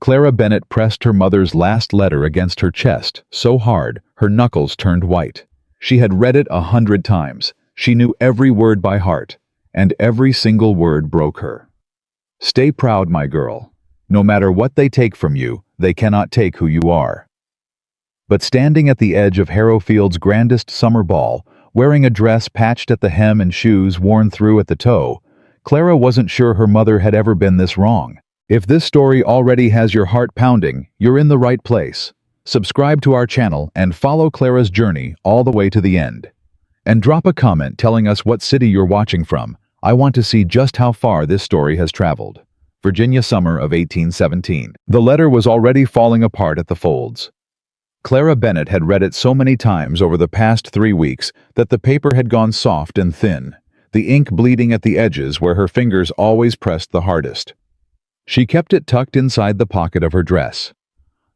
Clara Bennett pressed her mother's last letter against her chest so hard her knuckles turned white. She had read it 100 times. She knew every word by heart, and every single word broke her. Stay proud, my girl. No matter what they take from you, they cannot take who you are. But standing at the edge of Harrowfield's grandest summer ball, wearing a dress patched at the hem and shoes worn through at the toe, Clara wasn't sure her mother had ever been this wrong. If this story already has your heart pounding, you're in the right place. Subscribe to our channel and follow Clara's journey all the way to the end. And drop a comment telling us what city you're watching from. I want to see just how far this story has traveled. Virginia, summer of 1817. The letter was already falling apart at the folds. Clara Bennett had read it so many times over the past 3 weeks that the paper had gone soft and thin, the ink bleeding at the edges where her fingers always pressed the hardest. She kept it tucked inside the pocket of her dress.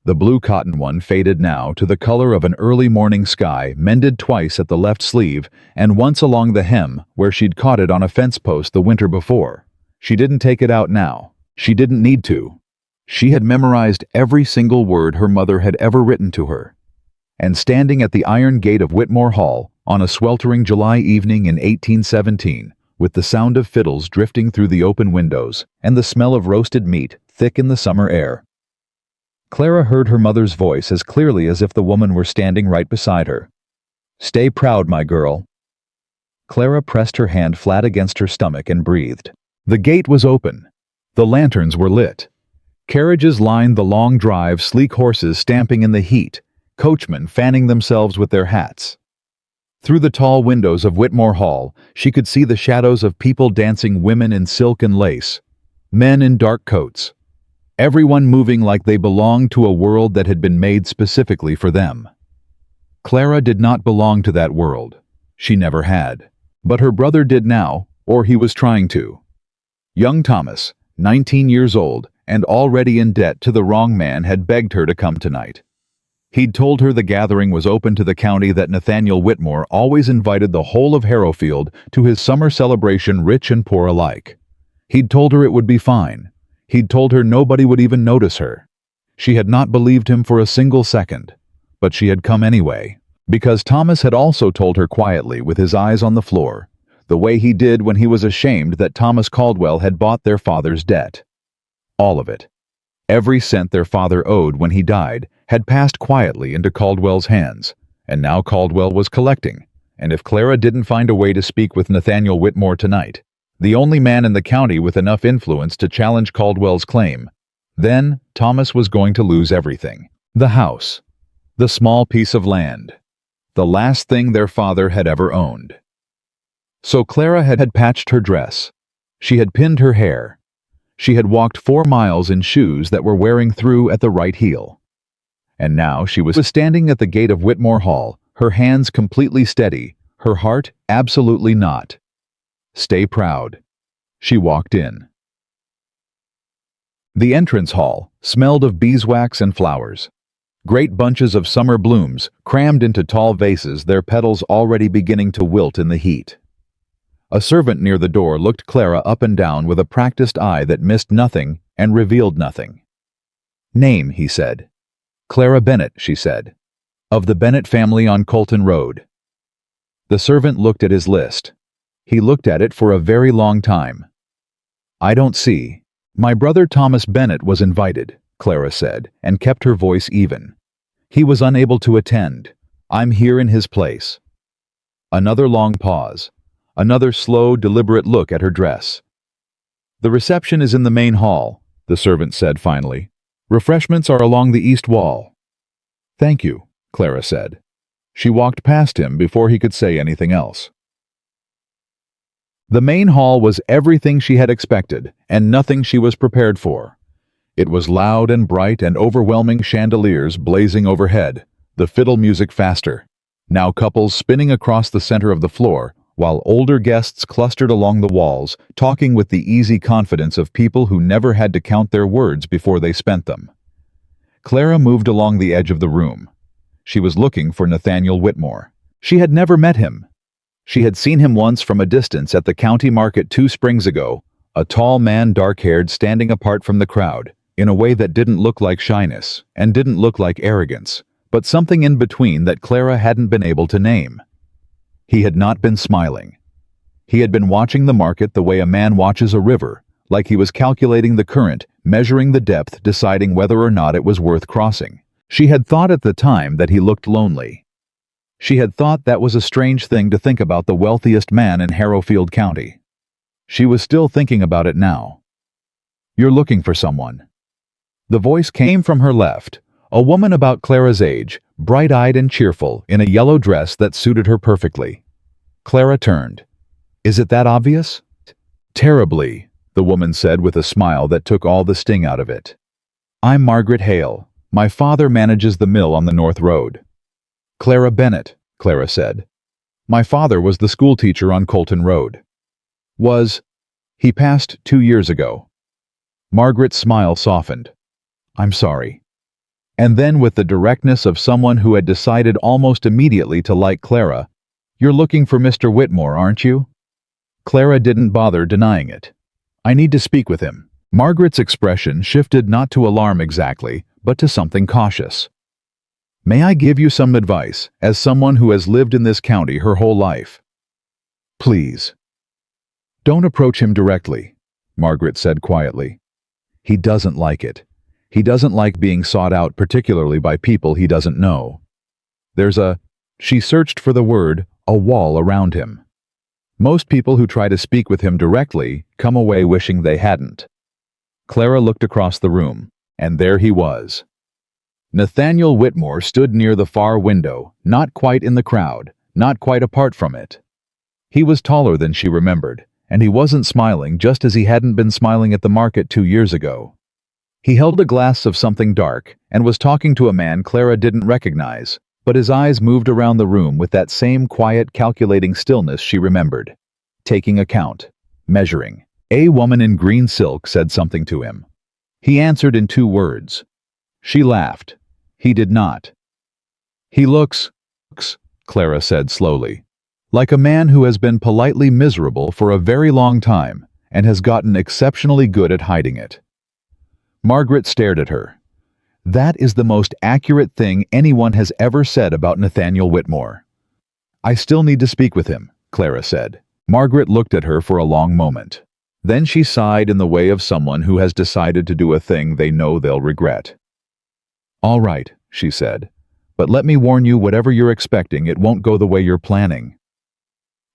The blue cotton one faded now to the color of an early morning sky, mended twice at the left sleeve and once along the hem where she'd caught it on a fence post the winter before. She didn't take it out now. She didn't need to. She had memorized every single word her mother had ever written to her. And standing at the iron gate of Whitmore Hall on a sweltering July evening in 1817, with the sound of fiddles drifting through the open windows and the smell of roasted meat thick in the summer air, Clara heard her mother's voice as clearly as if the woman were standing right beside her. Stay proud, my girl. Clara pressed her hand flat against her stomach and breathed. The gate was open. The lanterns were lit. Carriages lined the long drive, sleek horses stamping in the heat, coachmen fanning themselves with their hats. Through the tall windows of Whitmore Hall, she could see the shadows of people dancing, women in silk and lace, men in dark coats, everyone moving like they belonged to a world that had been made specifically for them. Clara did not belong to that world. She never had. But her brother did now, or he was trying to. Young Thomas, 19 years old, and already in debt to the wrong man, had begged her to come tonight. He'd told her the gathering was open to the county, that Nathaniel Whitmore always invited the whole of Harrowfield to his summer celebration, rich and poor alike. He'd told her it would be fine. He'd told her nobody would even notice her. She had not believed him for a single second, but she had come anyway, because Thomas had also told her quietly, with his eyes on the floor, the way he did when he was ashamed, that Thomas Caldwell had bought their father's debt. All of it. Every cent their father owed when he died had passed quietly into Caldwell's hands, and now Caldwell was collecting, and if Clara didn't find a way to speak with Nathaniel Whitmore tonight, the only man in the county with enough influence to challenge Caldwell's claim, then Thomas was going to lose everything. The house, the small piece of land, the last thing their father had ever owned. So Clara had patched her dress. She had pinned her hair. She had walked 4 miles in shoes that were wearing through at the right heel. And now she was standing at the gate of Whitmore Hall, her hands completely steady, her heart absolutely not. Stay proud. She walked in. The entrance hall smelled of beeswax and flowers. Great bunches of summer blooms crammed into tall vases, their petals already beginning to wilt in the heat. A servant near the door looked Clara up and down with a practiced eye that missed nothing and revealed nothing. Name, he said. Clara Bennett, she said. Of the Bennett family on Colton Road. The servant looked at his list. He looked at it for a very long time. I don't see. My brother Thomas Bennett was invited, Clara said, and kept her voice even. He was unable to attend. I'm here in his place. Another long pause. Another slow, deliberate look at her dress. The reception is in the main hall, the servant said finally. Refreshments are along the east wall. Thank you, Clara said. She walked past him before he could say anything else. The main hall was everything she had expected, and nothing she was prepared for. It was loud and bright, and overwhelming chandeliers blazing overhead, the fiddle music faster. Now couples spinning across the center of the floor, while older guests clustered along the walls, talking with the easy confidence of people who never had to count their words before they spent them. Clara moved along the edge of the room. She was looking for Nathaniel Whitmore. She had never met him. She had seen him once from a distance at the county market 2 springs ago, a tall man, dark-haired, standing apart from the crowd, in a way that didn't look like shyness and didn't look like arrogance, but something in between that Clara hadn't been able to name. He had not been smiling. He had been watching the market the way a man watches a river, like he was calculating the current, measuring the depth, deciding whether or not it was worth crossing. She had thought at the time that he looked lonely. She had thought that was a strange thing to think about the wealthiest man in Harrowfield County. She was still thinking about it now. "You're looking for someone." The voice came from her left, a woman about Clara's age, bright-eyed and cheerful, in a yellow dress that suited her perfectly. Clara turned. "Is it that obvious?" "Terribly," the woman said with a smile that took all the sting out of it. "I'm Margaret Hale. My father manages the mill on the North Road." "Clara Bennett," Clara said. "My father was the schoolteacher on Colton Road." He passed 2 years ago." Margaret's smile softened. "I'm sorry." And then, with the directness of someone who had decided almost immediately to like Clara, "You're looking for Mr. Whitmore, aren't you?" Clara didn't bother denying it. "I need to speak with him." Margaret's expression shifted not to alarm exactly, but to something cautious. "May I give you some advice, as someone who has lived in this county her whole life?" "Please." "Don't approach him directly," Margaret said quietly. "He doesn't like it. He doesn't like being sought out, particularly by people he doesn't know. She searched for the word, a wall around him. Most people who try to speak with him directly come away wishing they hadn't." Clara looked across the room, and there he was. Nathaniel Whitmore stood near the far window, not quite in the crowd, not quite apart from it. He was taller than she remembered, and he wasn't smiling just as he hadn't been smiling at the market 2 years ago. He held a glass of something dark and was talking to a man Clara didn't recognize, but his eyes moved around the room with that same quiet, calculating stillness she remembered. Taking account. Measuring. A woman in green silk said something to him. He answered in 2 words. She laughed. He did not. "He looks," Clara said slowly, "like a man who has been politely miserable for a very long time and has gotten exceptionally good at hiding it." Margaret stared at her. "That is the most accurate thing anyone has ever said about Nathaniel Whitmore." "I still need to speak with him," Clara said. Margaret looked at her for a long moment. Then she sighed in the way of someone who has decided to do a thing they know they'll regret. "All right," she said, "but let me warn you, whatever you're expecting, it won't go the way you're planning."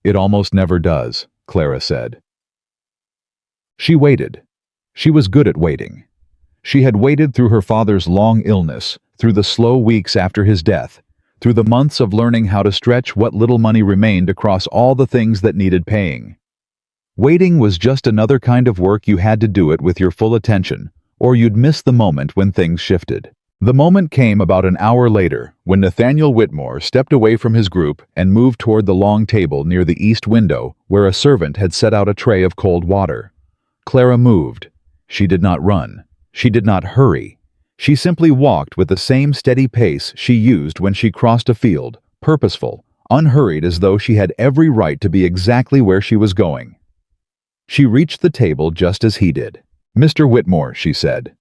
"It almost never does," Clara said. She waited. She was good at waiting. She had waited through her father's long illness, through the slow weeks after his death, through the months of learning how to stretch what little money remained across all the things that needed paying. Waiting was just another kind of work. You had to do it with your full attention, or you'd miss the moment when things shifted. The moment came about an hour later, when Nathaniel Whitmore stepped away from his group and moved toward the long table near the east window, where a servant had set out a tray of cold water. Clara moved. She did not run. She did not hurry. She simply walked with the same steady pace she used when she crossed a field, purposeful, unhurried, as though she had every right to be exactly where she was going. She reached the table just as he did. "Mr. Whitmore," she said.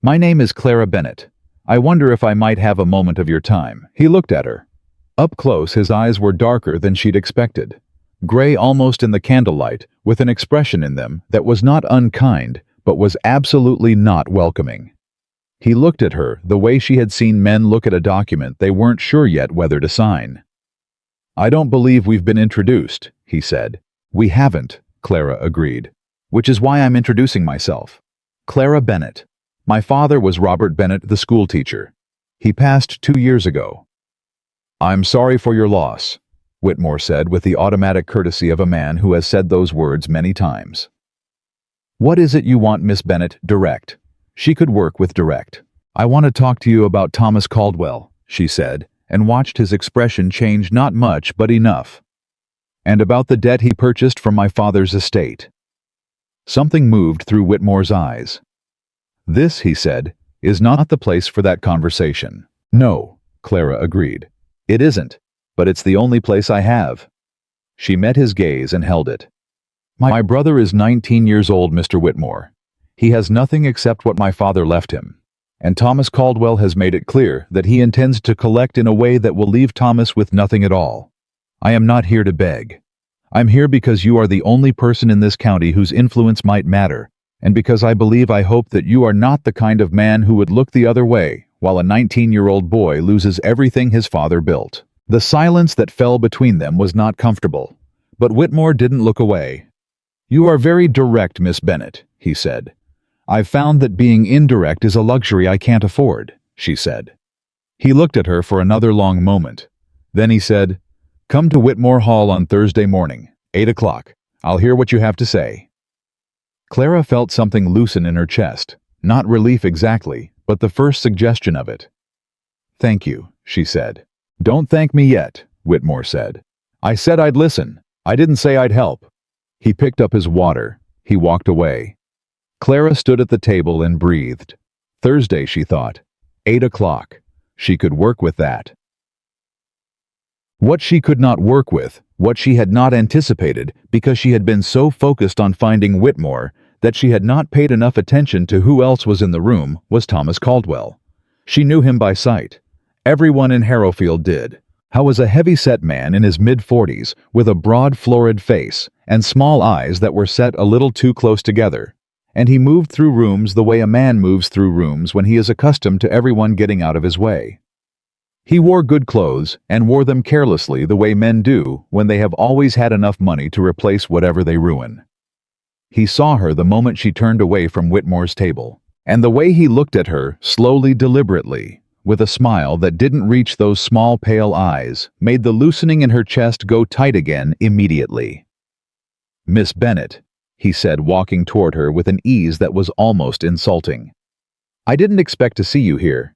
"My name is Clara Bennett. I wonder if I might have a moment of your time." He looked at her. Up close, his eyes were darker than she'd expected. Gray almost in the candlelight, with an expression in them that was not unkind, but was absolutely not welcoming. He looked at her the way she had seen men look at a document they weren't sure yet whether to sign. "I don't believe we've been introduced," he said. "We haven't," Clara agreed. "Which is why I'm introducing myself. Clara Bennett. My father was Robert Bennett, the schoolteacher. He passed 2 years ago." "I'm sorry for your loss," Whitmore said with the automatic courtesy of a man who has said those words many times. "What is it you want, Miss Bennett?" "Direct." She could work with direct. "I want to talk to you about Thomas Caldwell," she said, and watched his expression change, not much, but enough. "And about the debt he purchased from my father's estate." Something moved through Whitmore's eyes. "This," he said, "is not the place for that conversation." "No," Clara agreed. "It isn't, but it's the only place I have." She met his gaze and held it. My brother is 19 years old, Mr. Whitmore. He has nothing except what my father left him. And Thomas Caldwell has made it clear that he intends to collect in a way that will leave Thomas with nothing at all. I am not here to beg. I'm here because you are the only person in this county whose influence might matter, and because I hope that you are not the kind of man who would look the other way while a 19-year-old boy loses everything his father built. The silence that fell between them was not comfortable, but Whitmore didn't look away. You are very direct, Miss Bennet, he said. I've found that being indirect is a luxury I can't afford, she said. He looked at her for another long moment. Then he said, Come to Whitmore Hall on Thursday morning, 8 o'clock. I'll hear what you have to say. Clara felt something loosen in her chest, not relief exactly, but the first suggestion of it. Thank you, she said. Don't thank me yet, Whitmore said. I said I'd listen. I didn't say I'd help. He picked up his water. He walked away. Clara stood at the table and breathed. Thursday, she thought. 8 o'clock. She could work with that. What she could not work with, what she had not anticipated because she had been so focused on finding Whitmore that she had not paid enough attention to who else was in the room, was Thomas Caldwell. She knew him by sight. Everyone in Harrowfield did. How was a heavy-set man in his mid-40s with a broad, florid face and small eyes that were set a little too close together, and he moved through rooms the way a man moves through rooms when he is accustomed to everyone getting out of his way. He wore good clothes and wore them carelessly the way men do when they have always had enough money to replace whatever they ruin. He saw her the moment she turned away from Whitmore's table, and the way he looked at her, slowly, deliberately, with a smile that didn't reach those small pale eyes, made the loosening in her chest go tight again immediately. Miss Bennet, he said, walking toward her with an ease that was almost insulting. I didn't expect to see you here.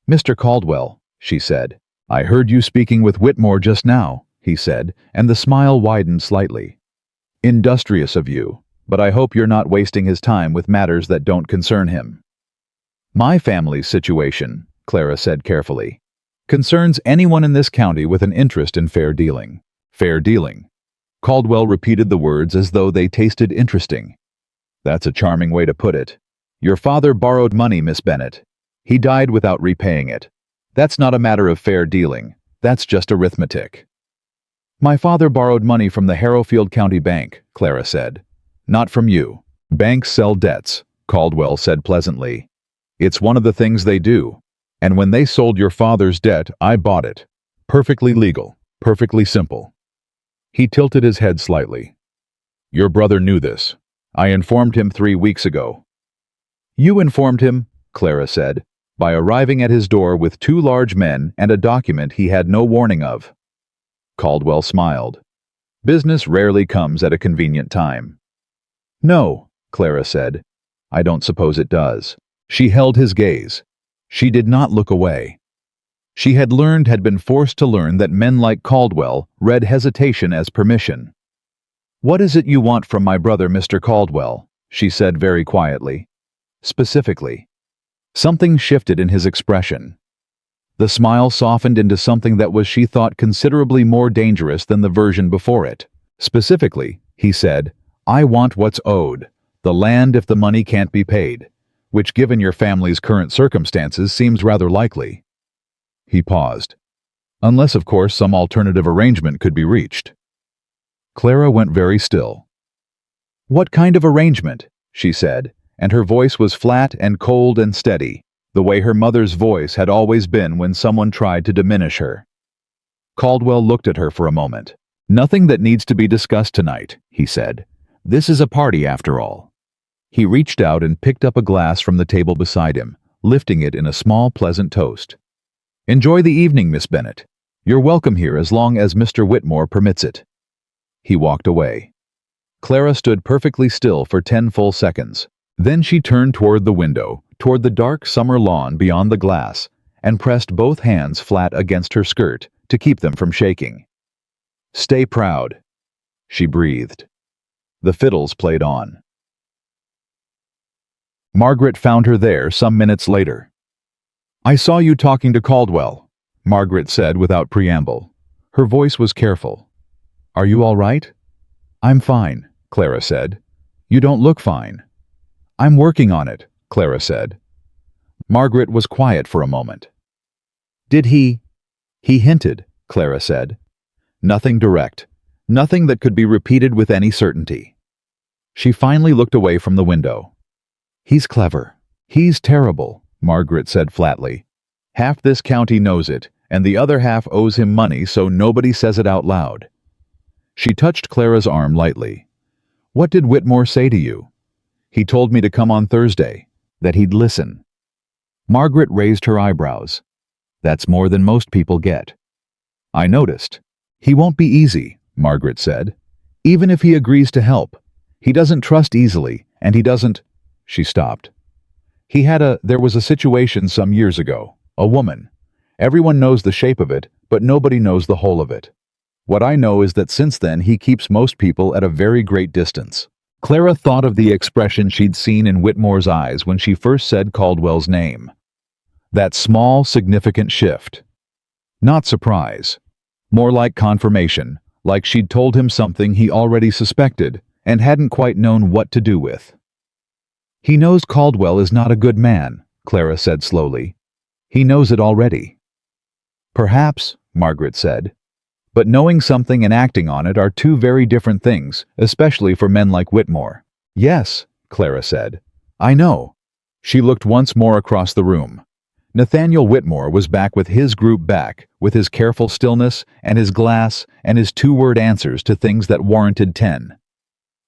Mr. Caldwell, she said. I heard you speaking with Whitmore just now, he said, and the smile widened slightly. Industrious of you, but I hope you're not wasting his time with matters that don't concern him. My family's situation, Clara said carefully, concerns anyone in this county with an interest in fair dealing. Fair dealing. Caldwell repeated the words as though they tasted interesting. That's a charming way to put it. Your father borrowed money, Miss Bennet. He died without repaying it. That's not a matter of fair dealing. That's just arithmetic. My father borrowed money from the Harrowfield County Bank, Clara said. Not from you. Banks sell debts, Caldwell said pleasantly. It's one of the things they do. And when they sold your father's debt, I bought it. Perfectly legal. Perfectly simple. He tilted his head slightly. Your brother knew this. I informed him 3 weeks ago. You informed him, Clara said, by arriving at his door with 2 large men and a document he had no warning of. Caldwell smiled. Business rarely comes at a convenient time. No, Clara said. I don't suppose it does. She held his gaze. She did not look away. She had been forced to learn that men like Caldwell read hesitation as permission. What is it you want from my brother, Mr. Caldwell? She said very quietly. Specifically. Something shifted in his expression. The smile softened into something that was, she thought, considerably more dangerous than the version before it. Specifically, he said, I want what's owed, the land if the money can't be paid, which given your family's current circumstances seems rather likely. He paused. Unless, of course, some alternative arrangement could be reached. Clara went very still. What kind of arrangement? She said, and her voice was flat and cold and steady, the way her mother's voice had always been when someone tried to diminish her. Caldwell looked at her for a moment. Nothing that needs to be discussed tonight, he said. This is a party after all. He reached out and picked up a glass from the table beside him, lifting it in a small, pleasant toast. Enjoy the evening, Miss Bennet. You're welcome here as long as Mr. Whitmore permits it. He walked away. Clara stood perfectly still for 10 full seconds. Then she turned toward the window, toward the dark summer lawn beyond the glass, and pressed both hands flat against her skirt to keep them from shaking. Stay proud, she breathed. The fiddles played on. Margaret found her there some minutes later. I saw you talking to Caldwell, Margaret said without preamble. Her voice was careful. Are you all right? I'm fine, Clara said. You don't look fine. "I'm working on it," Clara said. Margaret was quiet for a moment. "Did he?" "He hinted," Clara said. "Nothing direct. Nothing that could be repeated with any certainty." She finally looked away from the window. "He's clever. He's terrible," Margaret said flatly. "Half this county knows it, and the other half owes him money, so nobody says it out loud." She touched Clara's arm lightly. "What did Whitmore say to you?" "He told me to come on Thursday, that he'd listen." Margaret raised her eyebrows. "That's more than most people get." "I noticed. He won't be easy," Margaret said. "Even if he agrees to help. He doesn't trust easily, and he doesn't—" She stopped. There was a situation some years ago. A woman. Everyone knows the shape of it, but nobody knows the whole of it. What I know is that since then he keeps most people at a very great distance." Clara thought of the expression she'd seen in Whitmore's eyes when she first said Caldwell's name. That small, significant shift. Not surprise. More like confirmation, like she'd told him something he already suspected and hadn't quite known what to do with. "He knows Caldwell is not a good man," Clara said slowly. "He knows it already." "Perhaps," Margaret said. "But knowing something and acting on it are two very different things, especially for men like Whitmore." "Yes," Clara said. "I know." She looked once more across the room. Nathaniel Whitmore was back with his group back, with his careful stillness and his glass and his two-word answers to things that warranted 10.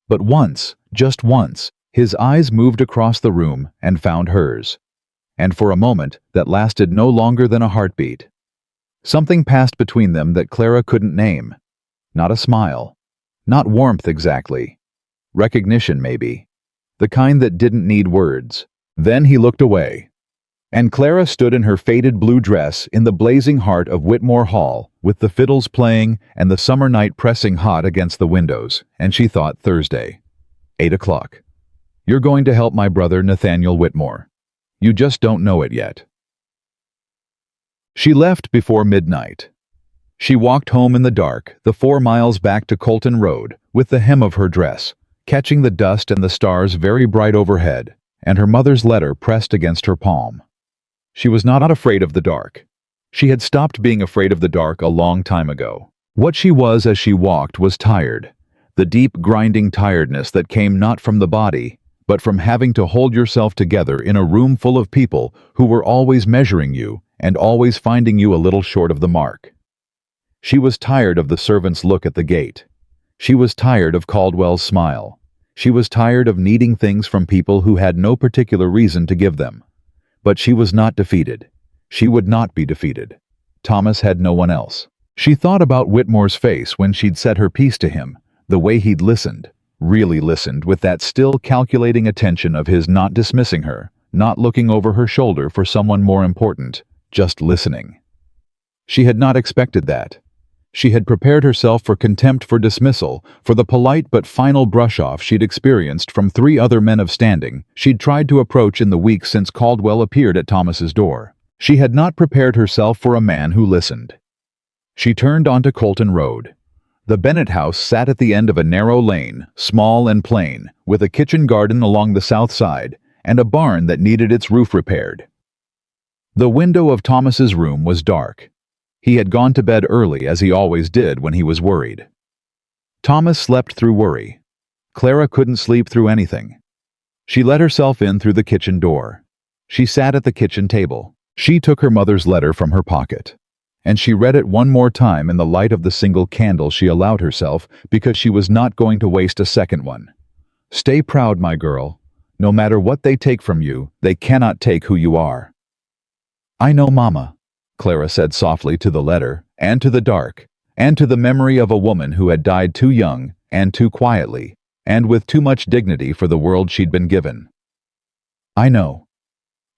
But once, just once, his eyes moved across the room and found hers. And for a moment, that lasted no longer than a heartbeat. Something passed between them that Clara couldn't name. Not a smile. Not warmth exactly. Recognition, maybe. The kind that didn't need words. Then he looked away. And Clara stood in her faded blue dress in the blazing heart of Whitmore Hall, with the fiddles playing and the summer night pressing hot against the windows, and she thought Thursday. 8 o'clock. "You're going to help my brother Nathaniel Whitmore. You just don't know it yet." She left before midnight. She walked home in the dark, the 4 miles back to Colton Road, with the hem of her dress, catching the dust and the stars very bright overhead, and her mother's letter pressed against her palm. She was not afraid of the dark. She had stopped being afraid of the dark a long time ago. What she was as she walked was tired, the deep grinding tiredness that came not from the body, but from having to hold yourself together in a room full of people who were always measuring you and always finding you a little short of the mark. She was tired of the servant's look at the gate. She was tired of Caldwell's smile. She was tired of needing things from people who had no particular reason to give them. But she was not defeated. She would not be defeated. Thomas had no one else. She thought about Whitmore's face when she'd said her piece to him, the way he'd listened, really listened with that still calculating attention of his, not dismissing her, not looking over her shoulder for someone more important, just listening. She had not expected that. She had prepared herself for contempt for dismissal, for the polite but final brush-off she'd experienced from 3 other men of standing she'd tried to approach in the weeks since Caldwell appeared at Thomas's door. She had not prepared herself for a man who listened. She turned onto Colton Road. The Bennett house sat at the end of a narrow lane, small and plain, with a kitchen garden along the south side, and a barn that needed its roof repaired. The window of Thomas's room was dark. He had gone to bed early, as he always did when he was worried. Thomas slept through worry. Clara couldn't sleep through anything. She let herself in through the kitchen door. She sat at the kitchen table. She took her mother's letter from her pocket. And she read it one more time in the light of the single candle she allowed herself, because she was not going to waste a second one. "Stay proud, my girl. No matter what they take from you, they cannot take who you are." "I know, Mama," Clara said softly to the letter, and to the dark, and to the memory of a woman who had died too young, and too quietly, and with too much dignity for the world she'd been given. "I know."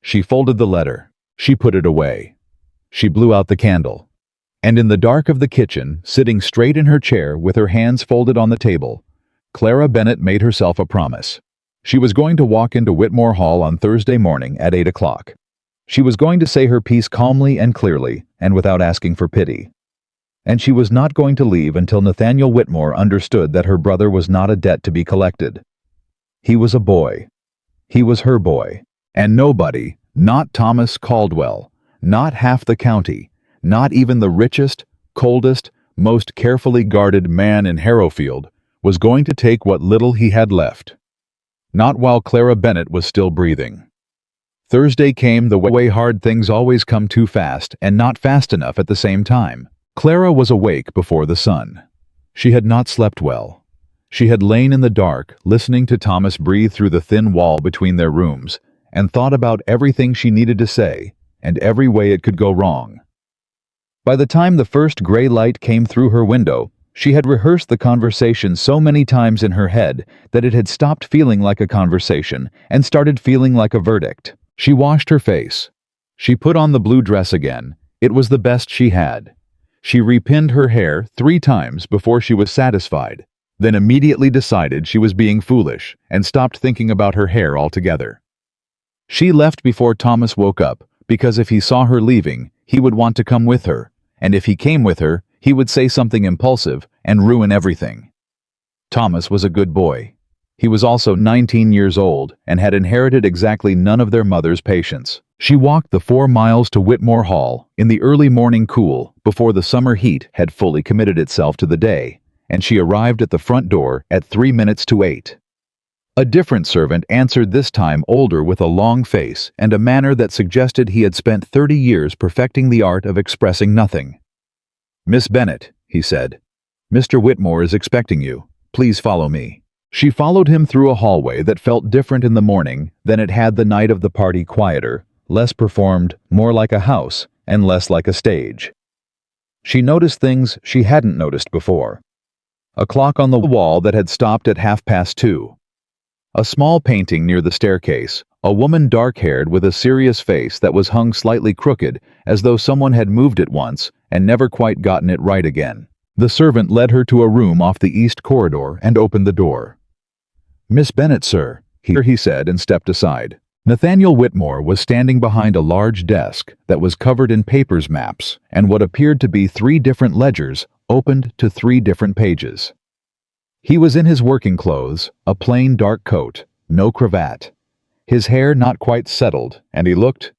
She folded the letter. She put it away. She blew out the candle. And in the dark of the kitchen, sitting straight in her chair with her hands folded on the table, Clara Bennett made herself a promise. She was going to walk into Whitmore Hall on Thursday morning at 8 o'clock. She was going to say her piece calmly and clearly, and without asking for pity. And she was not going to leave until Nathaniel Whitmore understood that her brother was not a debt to be collected. He was a boy. He was her boy. And nobody, not Thomas Caldwell, not half the county, not even the richest, coldest, most carefully guarded man in Harrowfield, was going to take what little he had left. Not while Clara Bennett was still breathing. Thursday came the way hard things always come too fast and not fast enough at the same time. Clara was awake before the sun. She had not slept well. She had lain in the dark, listening to Thomas breathe through the thin wall between their rooms, and thought about everything she needed to say, and every way it could go wrong. By the time the first gray light came through her window, she had rehearsed the conversation so many times in her head that it had stopped feeling like a conversation and started feeling like a verdict. She washed her face. She put on the blue dress again. It was the best she had. She repinned her hair 3 times before she was satisfied, then immediately decided she was being foolish and stopped thinking about her hair altogether. She left before Thomas woke up because if he saw her leaving, he would want to come with her, and if he came with her, he would say something impulsive and ruin everything. Thomas was a good boy. He was also 19 years old and had inherited exactly none of their mother's patience. She walked the 4 miles to Whitmore Hall in the early morning cool before the summer heat had fully committed itself to the day, and she arrived at the front door at 3 minutes to 8. A different servant answered, this time older with a long face and a manner that suggested he had spent 30 years perfecting the art of expressing nothing. "Miss Bennett," he said. "Mr. Whitmore is expecting you. Please follow me." She followed him through a hallway that felt different in the morning than it had the night of the party, quieter, less performed, more like a house, and less like a stage. She noticed things she hadn't noticed before. A clock on the wall that had stopped at 2:30. A small painting near the staircase, a woman dark-haired with a serious face that was hung slightly crooked as though someone had moved it once and never quite gotten it right again. The servant led her to a room off the east corridor and opened the door. "Miss Bennett, sir," he said and stepped aside. Nathaniel Whitmore was standing behind a large desk that was covered in papers, maps, and what appeared to be 3 different ledgers opened to 3 different pages. He was in his working clothes, a plain dark coat, no cravat. His hair not quite settled, and he looked,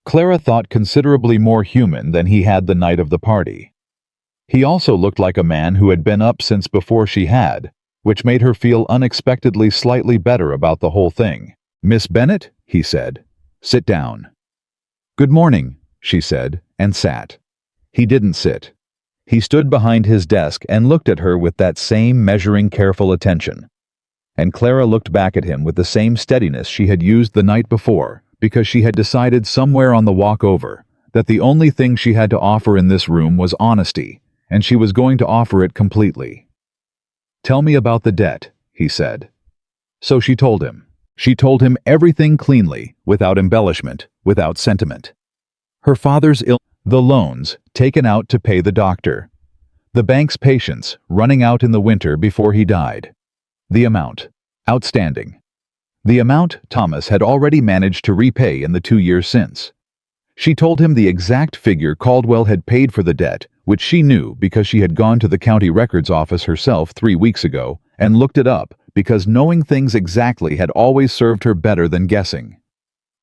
Clara thought, considerably more human than he had the night of the party. He also looked like a man who had been up since before she had, which made her feel unexpectedly slightly better about the whole thing. "Miss Bennett," he said, "sit down." "Good morning," she said, and sat. He didn't sit. He stood behind his desk and looked at her with that same measuring, careful attention. And Clara looked back at him with the same steadiness she had used the night before, because she had decided somewhere on the walk over that the only thing she had to offer in this room was honesty, and she was going to offer it completely. "Tell me about the debt," he said. So she told him. She told him everything cleanly, without embellishment, without sentiment. Her father's the loans taken out to pay the doctor, the bank's patience running out in the winter before he died, the amount outstanding, the amount Thomas had already managed to repay in the 2 years since. She told him the exact figure Caldwell had paid for the debt, which she knew because she had gone to the county records office herself 3 weeks ago and looked it up, because knowing things exactly had always served her better than guessing.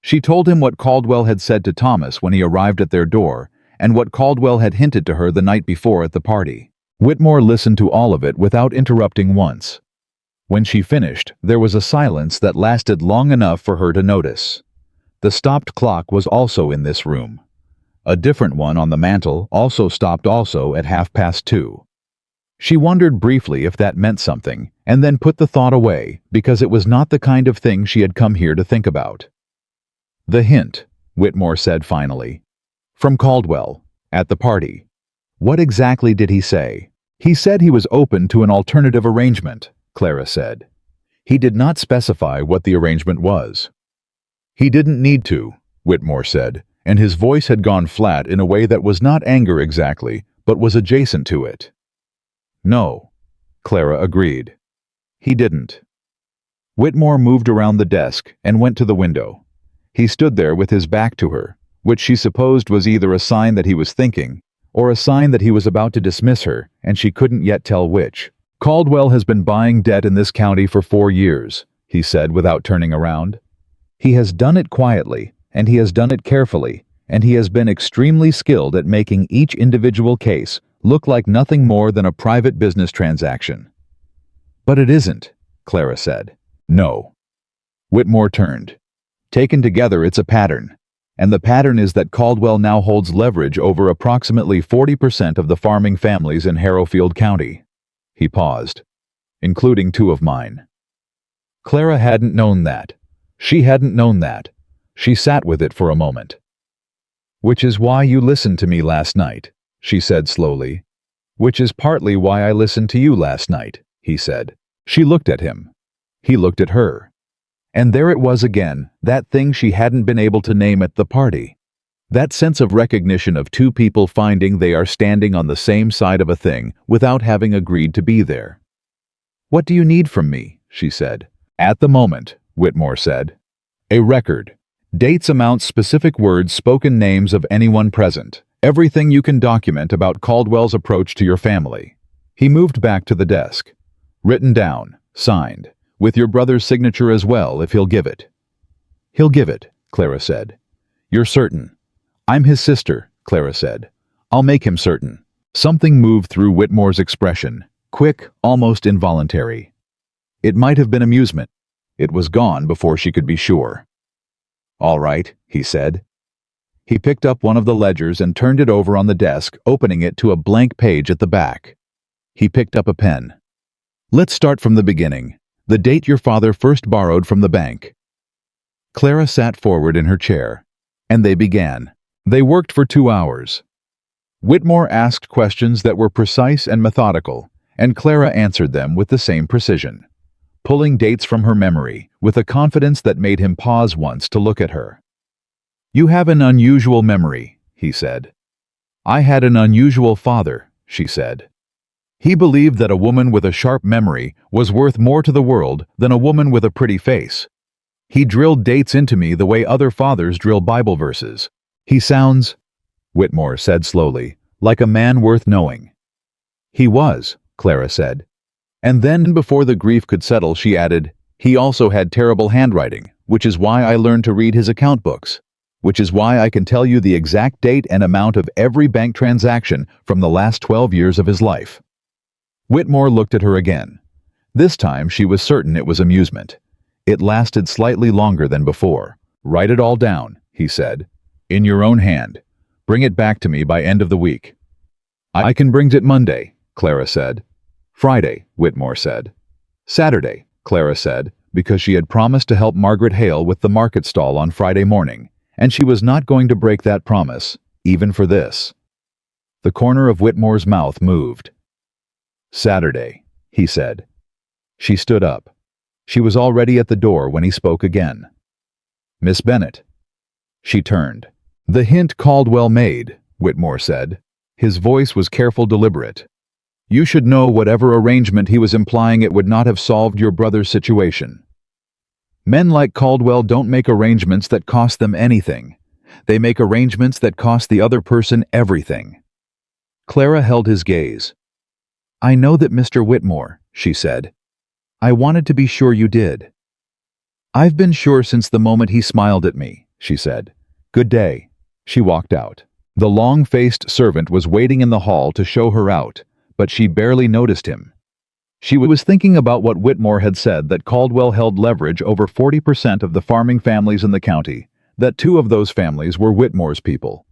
She told him what Caldwell had said to Thomas when he arrived at their door, and what Caldwell had hinted to her the night before at the party. Whitmore listened to all of it without interrupting once. When she finished, there was a silence that lasted long enough for her to notice. The stopped clock was also in this room. A different one on the mantel also stopped also at 2:30. She wondered briefly if that meant something, and then put the thought away, because it was not the kind of thing she had come here to think about. "The hint," Whitmore said finally. "From Caldwell, at the party. What exactly did he say?" "He said he was open to an alternative arrangement," Clara said. "He did not specify what the arrangement was." "He didn't need to," Whitmore said, and his voice had gone flat in a way that was not anger exactly, but was adjacent to it. "No," Clara agreed. "He didn't." Whitmore moved around the desk and went to the window. He stood there with his back to her, which she supposed was either a sign that he was thinking, or a sign that he was about to dismiss her, and she couldn't yet tell which. "Caldwell has been buying debt in this county for 4 years, he said without turning around. He has done it quietly, and he has done it carefully, and he has been extremely skilled at making each individual case look like nothing more than a private business transaction. But it isn't, Clara said. No. Whitmore turned. Taken together, it's a pattern. And the pattern is that Caldwell now holds leverage over approximately 40% of the farming families in Harrowfield County. He paused. Including 2 of mine. Clara hadn't known that. She hadn't known that. She sat with it for a moment. Which is why you listened to me last night, she said slowly. Which is partly why I listened to you last night, he said. She looked at him. He looked at her. And there it was again, that thing she hadn't been able to name at the party. That sense of recognition of 2 people finding they are standing on the same side of a thing without having agreed to be there. What do you need from me? She said. At the moment, Whitmore said. A record. Dates, amounts, specific words, spoken names of anyone present. Everything you can document about Caldwell's approach to your family. He moved back to the desk. Written down, signed, with your brother's signature as well if he'll give it. He'll give it, Clara said. You're certain? I'm his sister, Clara said. I'll make him certain. Something moved through Whitmore's expression, quick, almost involuntary. It might have been amusement. It was gone before she could be sure. All right, he said. He picked up one of the ledgers and turned it over on the desk, opening it to a blank page at the back. He picked up a pen. Let's start from the beginning. The date your father first borrowed from the bank. Clara sat forward in her chair, and they began. They worked for 2 hours. Whitmore asked questions that were precise and methodical, and Clara answered them with the same precision, pulling dates from her memory with a confidence that made him pause once to look at her. You have an unusual memory, he said. I had an unusual father, she said. He believed that a woman with a sharp memory was worth more to the world than a woman with a pretty face. He drilled dates into me the way other fathers drill Bible verses. He sounds, Whitmore said slowly, like a man worth knowing. He was, Clara said. And then before the grief could settle, she added, he also had terrible handwriting, which is why I learned to read his account books, which is why I can tell you the exact date and amount of every bank transaction from the last 12 years of his life. Whitmore looked at her again. This time she was certain it was amusement. It lasted slightly longer than before. Write it all down, he said. In your own hand. Bring it back to me by end of the week. I can bring it Monday, Clara said. Friday, Whitmore said. Saturday, Clara said, because she had promised to help Margaret Hale with the market stall on Friday morning, and she was not going to break that promise, even for this. The corner of Whitmore's mouth moved. Saturday, he said. She stood up. She was already at the door when he spoke again. Miss Bennet. She turned. The hint Caldwell made, Whitmore said. His voice was careful, deliberate. You should know whatever arrangement he was implying, it would not have solved your brother's situation. Men like Caldwell don't make arrangements that cost them anything. They make arrangements that cost the other person everything. Clara held his gaze. I know that, Mr. Whitmore, she said. I wanted to be sure you did. I've been sure since the moment he smiled at me, she said. Good day. She walked out. The long-faced servant was waiting in the hall to show her out, but she barely noticed him. She was thinking about what Whitmore had said, that Caldwell held leverage over 40% of the farming families in the county, that 2 of those families were Whitmore's people,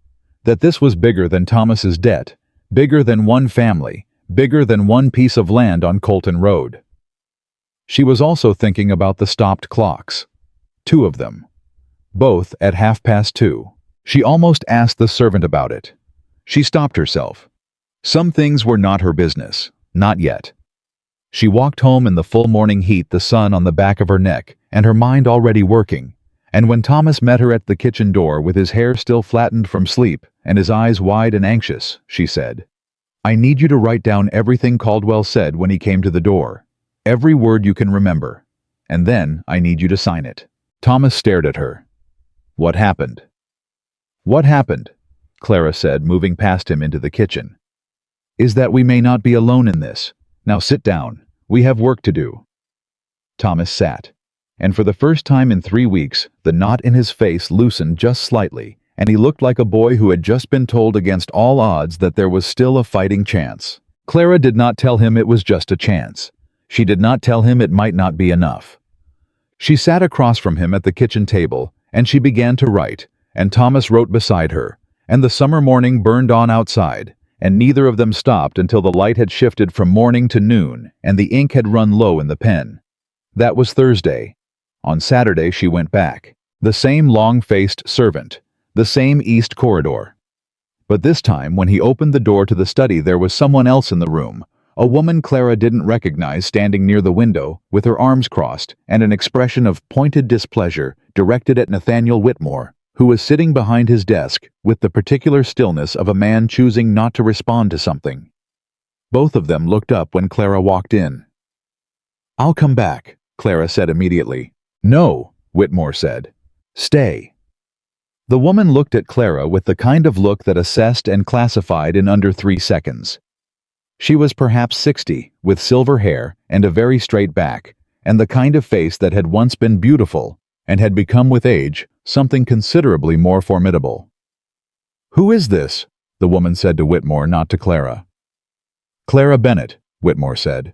that this was bigger than Thomas's debt, bigger than one family, bigger than one piece of land on Colton Road. She was also thinking about the stopped clocks. 2 of them. Both at 2:30. She almost asked the servant about it. She stopped herself. Some things were not her business, not yet. She walked home in the full morning heat, the sun on the back of her neck, and her mind already working. And when Thomas met her at the kitchen door with his hair still flattened from sleep and his eyes wide and anxious, she said, I need you to write down everything Caldwell said when he came to the door. Every word you can remember. And then I need you to sign it. Thomas stared at her. What happened? What happened? Clara said, moving past him into the kitchen. Is that we may not be alone in this. Now sit down. We have work to do. Thomas sat. and for the first time in 3 weeks, the knot in his face loosened just slightly, and he looked like a boy who had just been told against all odds that there was still a fighting chance. Clara did not tell him it was just a chance. She did not tell him it might not be enough. She sat across from him at the kitchen table, and she began to write, and Thomas wrote beside her, and the summer morning burned on outside, and neither of them stopped until the light had shifted from morning to noon, and the ink had run low in the pen. That was Thursday. On Saturday she went back. The same long-faced servant, the same east corridor. But this time, when he opened the door to the study, there was someone else in the room, a woman Clara didn't recognize standing near the window, with her arms crossed, and an expression of pointed displeasure directed at Nathaniel Whitmore, who was sitting behind his desk with the particular stillness of a man choosing not to respond to something. Both of them looked up when Clara walked in. "I'll come back," Clara said immediately. "No," Whitmore said. "Stay." The woman looked at Clara with the kind of look that assessed and classified in under 3 seconds. She was perhaps 60, with silver hair and a very straight back, and the kind of face that had once been beautiful and had become with age something considerably more formidable. "Who is this?" the woman said to Whitmore, not to Clara. "Clara Bennett," Whitmore said.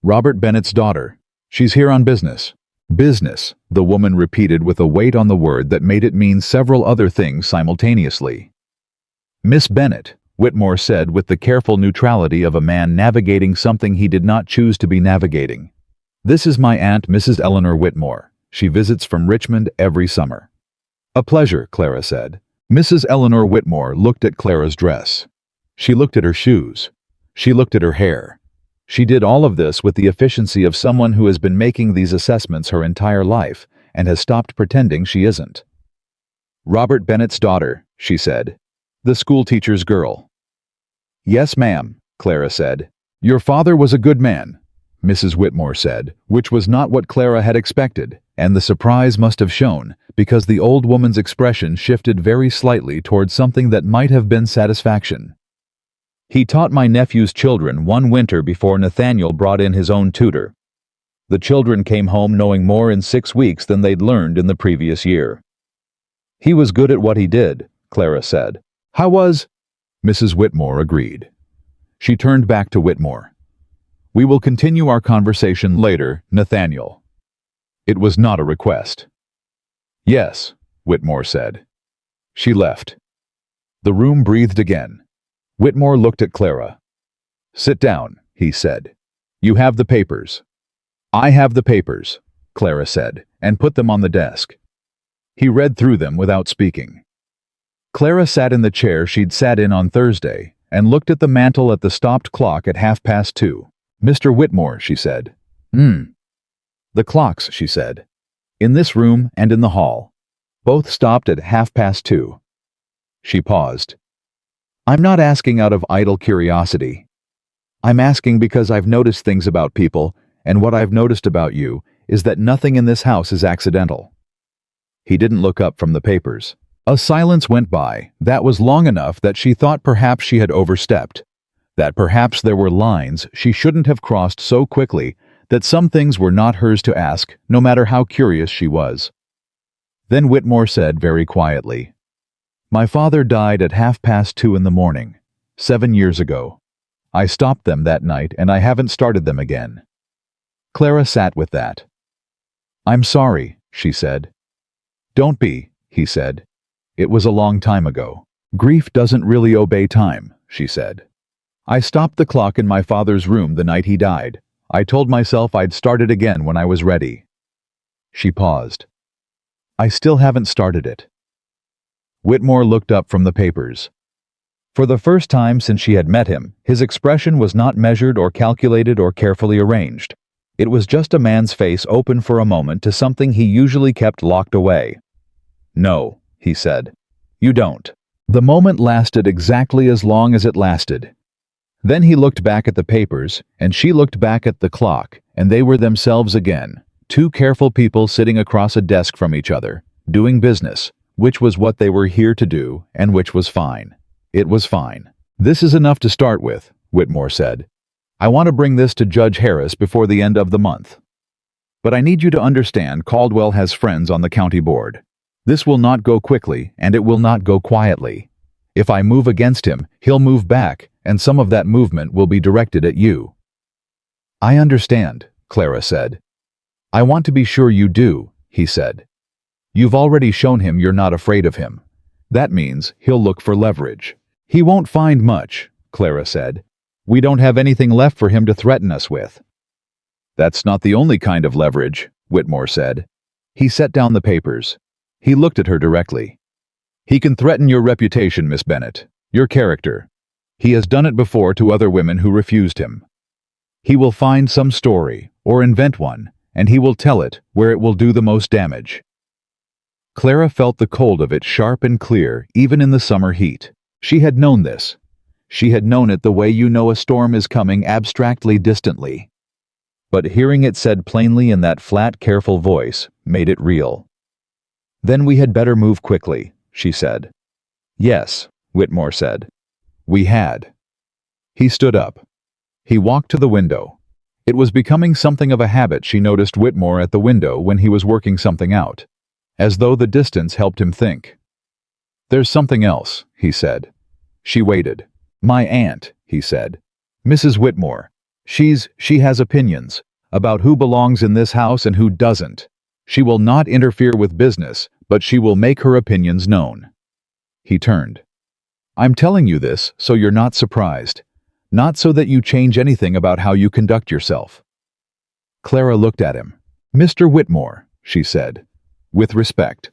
"Robert Bennett's daughter. She's here on business." "Business," the woman repeated with a weight on the word that made it mean several other things simultaneously. "Miss Bennett," Whitmore said with the careful neutrality of a man navigating something he did not choose to be navigating. "This is my aunt, Mrs. Eleanor Whitmore. She visits from Richmond every summer." "A pleasure," Clara said. Mrs. Eleanor Whitmore looked at Clara's dress. She looked at her shoes. She looked at her hair. She did all of this with the efficiency of someone who has been making these assessments her entire life and has stopped pretending she isn't. "Robert Bennett's daughter," she said. "The schoolteacher's girl." "Yes, ma'am," Clara said. "Your father was a good man," Mrs. Whitmore said, which was not what Clara had expected, and the surprise must have shown, because the old woman's expression shifted very slightly towards something that might have been satisfaction. "He taught my nephew's children one winter before Nathaniel brought in his own tutor. The children came home knowing more in 6 weeks than they'd learned in the previous year." "He was good at what he did," Clara said. "How was—" Mrs. Whitmore agreed. She turned back to Whitmore. "We will continue our conversation later, Nathaniel." It was not a request. "Yes," Whitmore said. She left. The room breathed again. Whitmore looked at Clara. "Sit down," he said. "You have the papers." "I have the papers," Clara said, and put them on the desk. He read through them without speaking. Clara sat in the chair she'd sat in on Thursday and looked at the mantel at the stopped clock at 2:30. "Mr. Whitmore," she said. "The clocks," she said. "In this room and in the hall. Both stopped at 2:30. She paused. "I'm not asking out of idle curiosity. I'm asking because I've noticed things about people, and what I've noticed about you is that nothing in this house is accidental." He didn't look up from the papers. A silence went by that was long enough that she thought perhaps she had overstepped, that perhaps there were lines she shouldn't have crossed so quickly, that some things were not hers to ask, no matter how curious she was. Then Whitmore said very quietly, "My father died at 2:30 in the morning, 7 years ago. I stopped them that night and I haven't started them again." Clara sat with that. "I'm sorry," she said. "Don't be," he said. "It was a long time ago. Grief doesn't really obey time," she said. "I stopped the clock in my father's room the night he died. I told myself I'd start it again when I was ready." She paused. "I still haven't started it." Whitmore looked up from the papers. For the first time since she had met him, his expression was not measured or calculated or carefully arranged. It was just a man's face open for a moment to something he usually kept locked away. "No," he said. "You don't." The moment lasted exactly as long as it lasted. Then he looked back at the papers, and she looked back at the clock, and they were themselves again, two careful people sitting across a desk from each other, doing business, which was what they were here to do, and which was fine. It was fine. "This is enough to start with," Whitmore said. "I want to bring this to Judge Harris before the end of the month." But I need you to understand Caldwell has friends on the county board. This will not go quickly, and it will not go quietly. If I move against him, he'll move back, and some of that movement will be directed at you." "I understand," Clara said. "I want to be sure you do," he said. "You've already shown him you're not afraid of him. That means he'll look for leverage." "He won't find much," Clara said. "We don't have anything left for him to threaten us with." "That's not the only kind of leverage," Whitmore said. He set down the papers. He looked at her directly. "He can threaten your reputation, Miss Bennet, your character. He has done it before to other women who refused him. He will find some story, or invent one, and he will tell it where it will do the most damage." Clara felt the cold of it sharp and clear, even in the summer heat. She had known this. She had known it the way you know a storm is coming, abstractly, distantly. But hearing it said plainly in that flat, careful voice made it real. "Then we had better move quickly," she said. "Yes," Whitmore said. "We had." He stood up. He walked to the window. It was becoming something of a habit. She noticed Whitmore at the window when he was working something out, as though the distance helped him think. "There's something else," he said. She waited. "My aunt," he said. "Mrs. Whitmore. She has opinions about who belongs in this house and who doesn't. She will not interfere with business, but she will make her opinions known." He turned. "I'm telling you this so you're not surprised. Not so that you change anything about how you conduct yourself." Clara looked at him. "Mr. Whitmore," she said, with respect.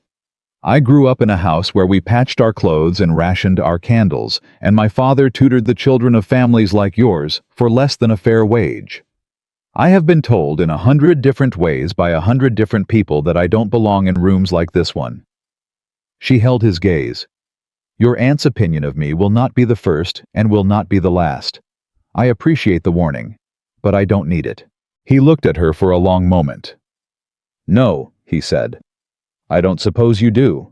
"I grew up in a house where we patched our clothes and rationed our candles, and my father tutored the children of families like yours for less than a fair wage. I have been told in 100 different ways by 100 different people that I don't belong in rooms like this one." She held his gaze. "Your aunt's opinion of me will not be the first and will not be the last. I appreciate the warning, but I don't need it." He looked at her for a long moment. "No," he said. "I don't suppose you do."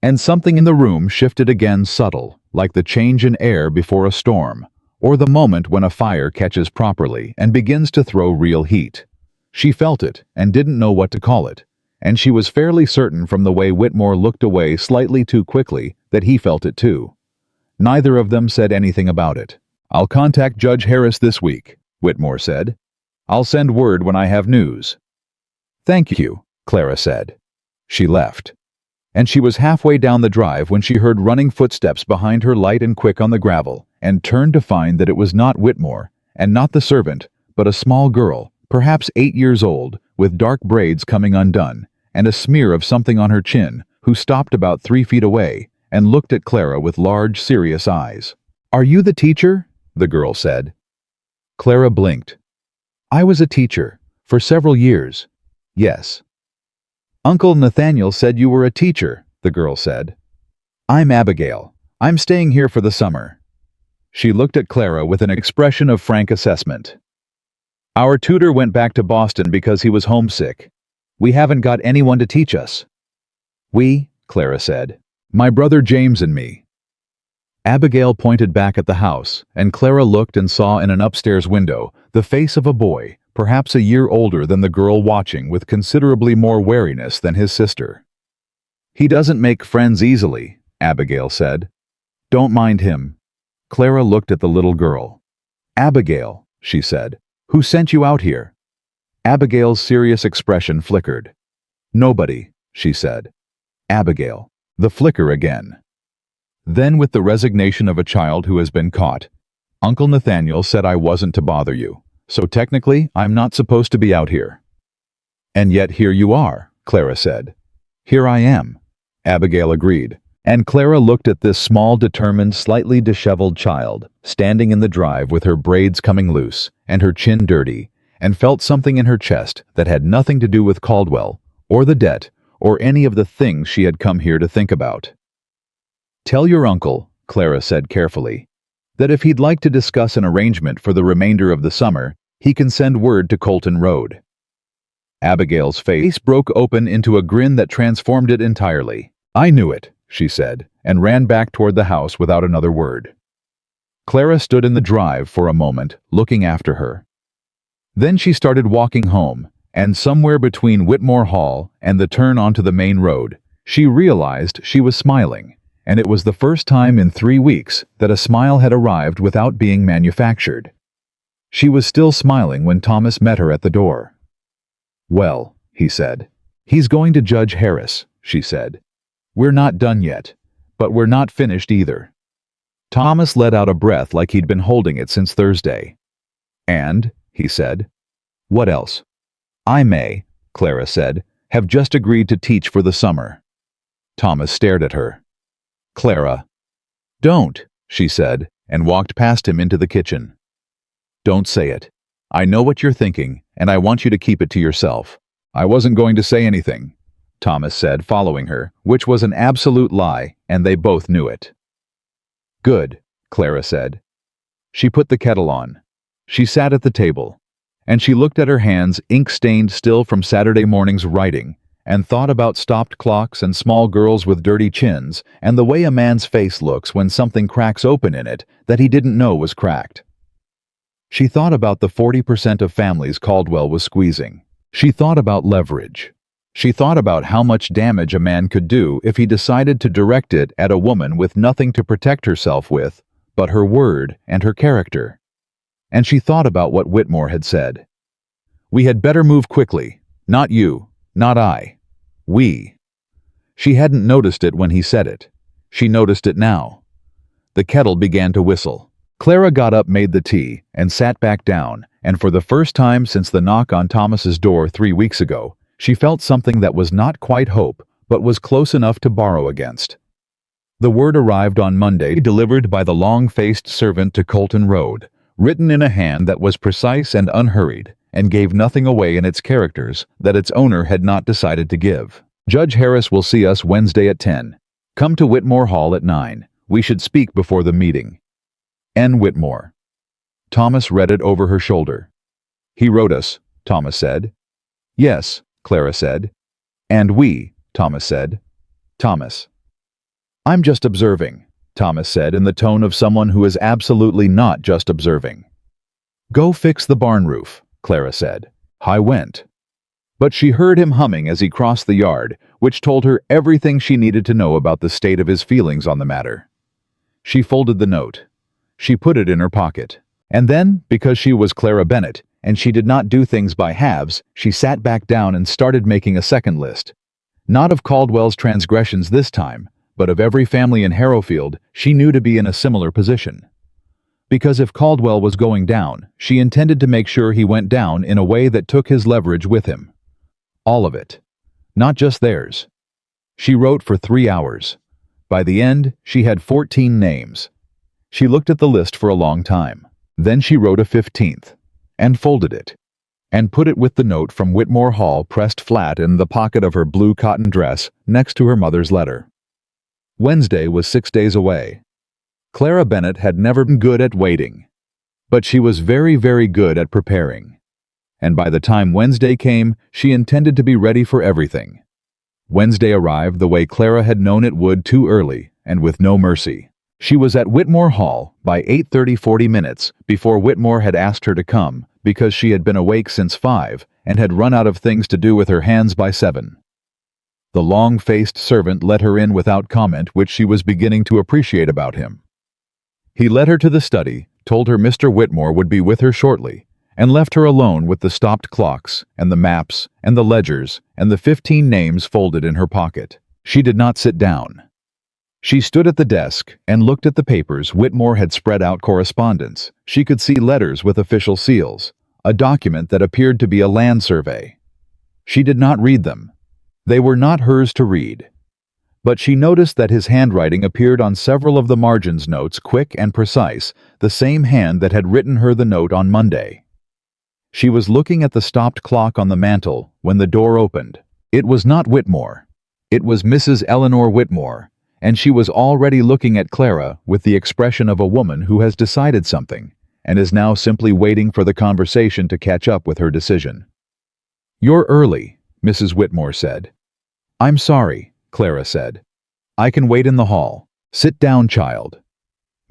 And something in the room shifted again, subtle, like the change in air before a storm, or the moment when a fire catches properly and begins to throw real heat. She felt it and didn't know what to call it, and she was fairly certain from the way Whitmore looked away slightly too quickly that he felt it too. Neither of them said anything about it. "I'll contact Judge Harris this week," Whitmore said. "I'll send word when I have news." "Thank you," Clara said. She left. And she was halfway down the drive when she heard running footsteps behind her, light and quick on the gravel, and turned to find that it was not Whitmore, and not the servant, but a small girl, perhaps 8 years old, with dark braids coming undone, and a smear of something on her chin, who stopped about 3 feet away, and looked at Clara with large, serious eyes. "Are you the teacher?" the girl said. Clara blinked. "I was a teacher, for several years. Yes." "Uncle Nathaniel said you were a teacher," the girl said. "I'm Abigail. I'm staying here for the summer." She looked at Clara with an expression of frank assessment. "Our tutor went back to Boston because he was homesick. We haven't got anyone to teach us." "We," Clara said. "My brother James and me." Abigail pointed back at the house, and Clara looked and saw in an upstairs window the face of a boy, perhaps a year older than the girl, watching with considerably more wariness than his sister. "He doesn't make friends easily," Abigail said. "Don't mind him." Clara looked at the little girl. "Abigail," she said, "who sent you out here?" Abigail's serious expression flickered. "Nobody," she said. "Abigail." The flicker again. Then, with the resignation of a child who has been caught, "Uncle Nathaniel said I wasn't to bother you, so technically I'm not supposed to be out here." "And yet here you are," Clara said. "Here I am," Abigail agreed. And Clara looked at this small, determined, slightly disheveled child, standing in the drive with her braids coming loose and her chin dirty, and felt something in her chest that had nothing to do with Caldwell, or the debt, or any of the things she had come here to think about. "Tell your uncle," Clara said carefully, "that if he'd like to discuss an arrangement for the remainder of the summer, he can send word to Colton Road." Abigail's face broke open into a grin that transformed it entirely. "I knew it," she said, and ran back toward the house without another word. Clara stood in the drive for a moment, looking after her. Then she started walking home, And somewhere between Whitmore Hall and the turn onto the main road, she realized she was smiling, and it was the first time in 3 weeks that a smile had arrived without being manufactured. She was still smiling when Thomas met her at the door. "Well," he said. "He's going to Judge Harris," she said. "We're not done yet, but we're not finished either." Thomas let out a breath like he'd been holding it since Thursday. "And," he said, "what else?" "I may," Clara said, "have just agreed to teach for the summer." Thomas stared at her. "Clara." "Don't," she said, and walked past him into the kitchen. "Don't say it. I know what you're thinking, and I want you to keep it to yourself." "I wasn't going to say anything," Thomas said, following her, which was an absolute lie, and they both knew it. "Good," Clara said. She put the kettle on. She sat at the table, and she looked at her hands, ink-stained still from Saturday morning's writing, and thought about stopped clocks and small girls with dirty chins, and the way a man's face looks when something cracks open in it that he didn't know was cracked. She thought about the 40% of families Caldwell was squeezing. She thought about leverage. She thought about how much damage a man could do if he decided to direct it at a woman with nothing to protect herself with but her word and her character. And she thought about what Whitmore had said. "We had better move quickly. Not you, not I. We." She hadn't noticed it when he said it. She noticed it now. The kettle began to whistle. Clara got up, made the tea, and sat back down, and for the first time since the knock on Thomas's door 3 weeks ago, she felt something that was not quite hope, but was close enough to borrow against. The word arrived on Monday, delivered by the long-faced servant to Colton Road, written in a hand that was precise and unhurried, and gave nothing away in its characters that its owner had not decided to give. "Judge Harris will see us Wednesday at 10. Come to Whitmore Hall at 9. We should speak before the meeting. N. Whitmore." Thomas read it over her shoulder. "He wrote us," Thomas said. "Yes," Clara said. "And we," Thomas said. "Thomas." "I'm just observing," Thomas said in the tone of someone who is absolutely not just observing. "Go fix the barn roof," Clara said. I went. But she heard him humming as he crossed the yard, which told her everything she needed to know about the state of his feelings on the matter. She folded the note. She put it in her pocket. And then, because she was Clara Bennett, and she did not do things by halves, she sat back down and started making a second list. Not of Caldwell's transgressions this time, but of every family in Harrowfield she knew to be in a similar position. Because if Caldwell was going down, she intended to make sure he went down in a way that took his leverage with him. All of it. Not just theirs. She wrote for 3 hours. By the end, she had 14 names. She looked at the list for a long time. Then she wrote a 15th, and folded it, and put it with the note from Whitmore Hall pressed flat in the pocket of her blue cotton dress next to her mother's letter. Wednesday was 6 days away. Clara Bennett had never been good at waiting, but she was very, very good at preparing. And by the time Wednesday came, she intended to be ready for everything. Wednesday arrived the way Clara had known it would, too early, and with no mercy. She was at Whitmore Hall by 8:30, 40 minutes before Whitmore had asked her to come, because she had been awake since 5 and had run out of things to do with her hands by 7. The long-faced servant let her in without comment, which she was beginning to appreciate about him. He led her to the study, told her Mr. Whitmore would be with her shortly, and left her alone with the stopped clocks, and the maps, and the ledgers, and the 15 names folded in her pocket. She did not sit down. She stood at the desk and looked at the papers Whitmore had spread out. Correspondence. She could see letters with official seals, a document that appeared to be a land survey. She did not read them. They were not hers to read. But she noticed that his handwriting appeared on several of the margins notes, quick and precise, the same hand that had written her the note on Monday. She was looking at the stopped clock on the mantel when the door opened. It was not Whitmore. It was Mrs. Eleanor Whitmore, and she was already looking at Clara with the expression of a woman who has decided something and is now simply waiting for the conversation to catch up with her decision. "You're early," Mrs. Whitmore said. "I'm sorry," Clara said. "I can wait in the hall. Sit down, child,"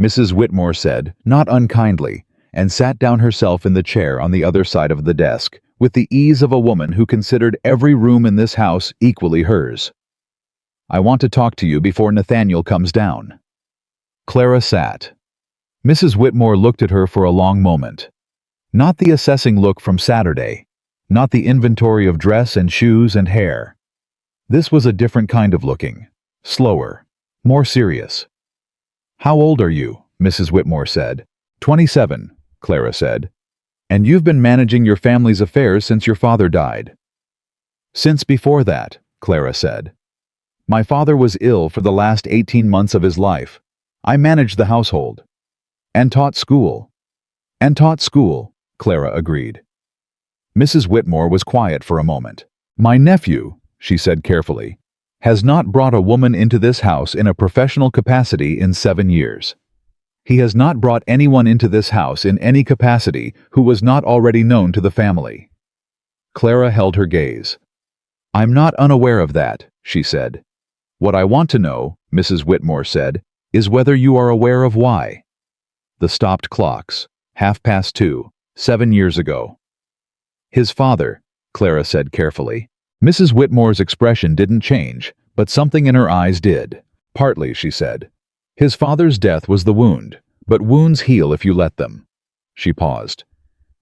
Mrs. Whitmore said, not unkindly, and sat down herself in the chair on the other side of the desk, with the ease of a woman who considered every room in this house equally hers. "I want to talk to you before Nathaniel comes down." Clara sat. Mrs. Whitmore looked at her for a long moment. Not the assessing look from Saturday. Not the inventory of dress and shoes and hair. This was a different kind of looking. Slower. More serious. "How old are you?" Mrs. Whitmore said. 27, Clara said. "And you've been managing your family's affairs since your father died." "Since before that," Clara said. "My father was ill for the last 18 months of his life. I managed the household. And taught school." "And taught school," Clara agreed. Mrs. Whitmore was quiet for a moment. "My nephew," she said carefully, "has not brought a woman into this house in a professional capacity in 7 years. He has not brought anyone into this house in any capacity who was not already known to the family." Clara held her gaze. "I'm not unaware of that," she said. "What I want to know," Mrs. Whitmore said, "is whether you are aware of why." The stopped clocks. 2:30, 7 years ago. "His father," Clara said carefully. Mrs. Whitmore's expression didn't change, but something in her eyes did. "Partly," she said. "His father's death was the wound, but wounds heal if you let them." She paused.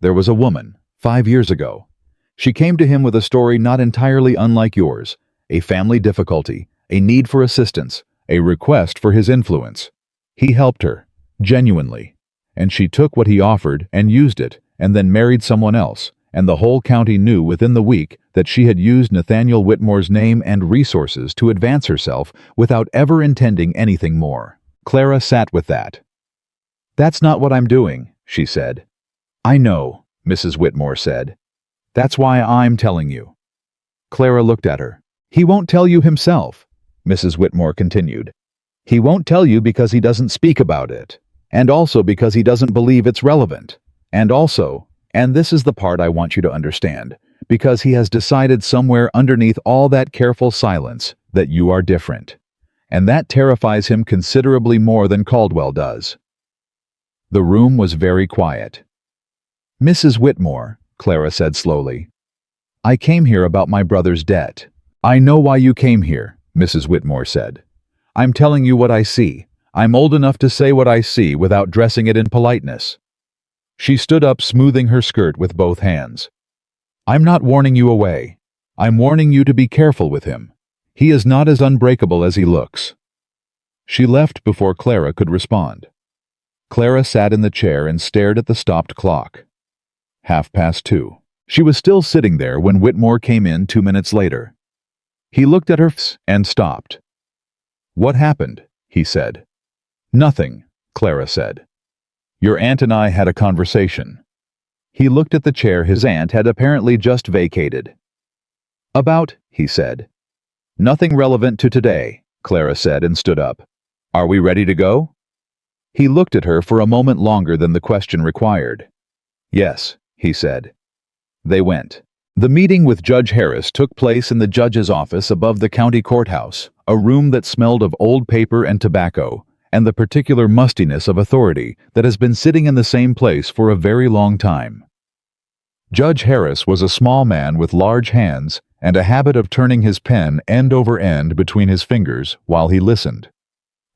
"There was a woman, 5 years ago. She came to him with a story not entirely unlike yours, a family difficulty, a need for assistance, a request for his influence. He helped her, genuinely, and she took what he offered and used it, and then married someone else, and the whole county knew within the week that she had used Nathaniel Whitmore's name and resources to advance herself without ever intending anything more." Clara sat with that. "That's not what I'm doing," she said. "I know," Mrs. Whitmore said. "That's why I'm telling you." Clara looked at her. "He won't tell you himself," Mrs. Whitmore continued. "He won't tell you because he doesn't speak about it, and also because he doesn't believe it's relevant, and also, and this is the part I want you to understand, because he has decided somewhere underneath all that careful silence that you are different. And that terrifies him considerably more than Caldwell does." The room was very quiet. "Mrs. Whitmore," Clara said slowly, "I came here about my brother's debt." "I know why you came here," Mrs. Whitmore said. "I'm telling you what I see. I'm old enough to say what I see without dressing it in politeness." She stood up, smoothing her skirt with both hands. "I'm not warning you away. I'm warning you to be careful with him. He is not as unbreakable as he looks." She left before Clara could respond. Clara sat in the chair and stared at the stopped clock. 2:30. She was still sitting there when Whitmore came in 2 minutes later. He looked at her and stopped. "What happened?" he said. "Nothing," Clara said. "Your aunt and I had a conversation." He looked at the chair his aunt had apparently just vacated. "About," he said. "Nothing relevant to today," Clara said and stood up. "Are we ready to go?" He looked at her for a moment longer than the question required. "Yes," he said. They went. The meeting with Judge Harris took place in the judge's office above the county courthouse, a room that smelled of old paper and tobacco, and the particular mustiness of authority that has been sitting in the same place for a very long time. Judge Harris was a small man with large hands and a habit of turning his pen end over end between his fingers while he listened,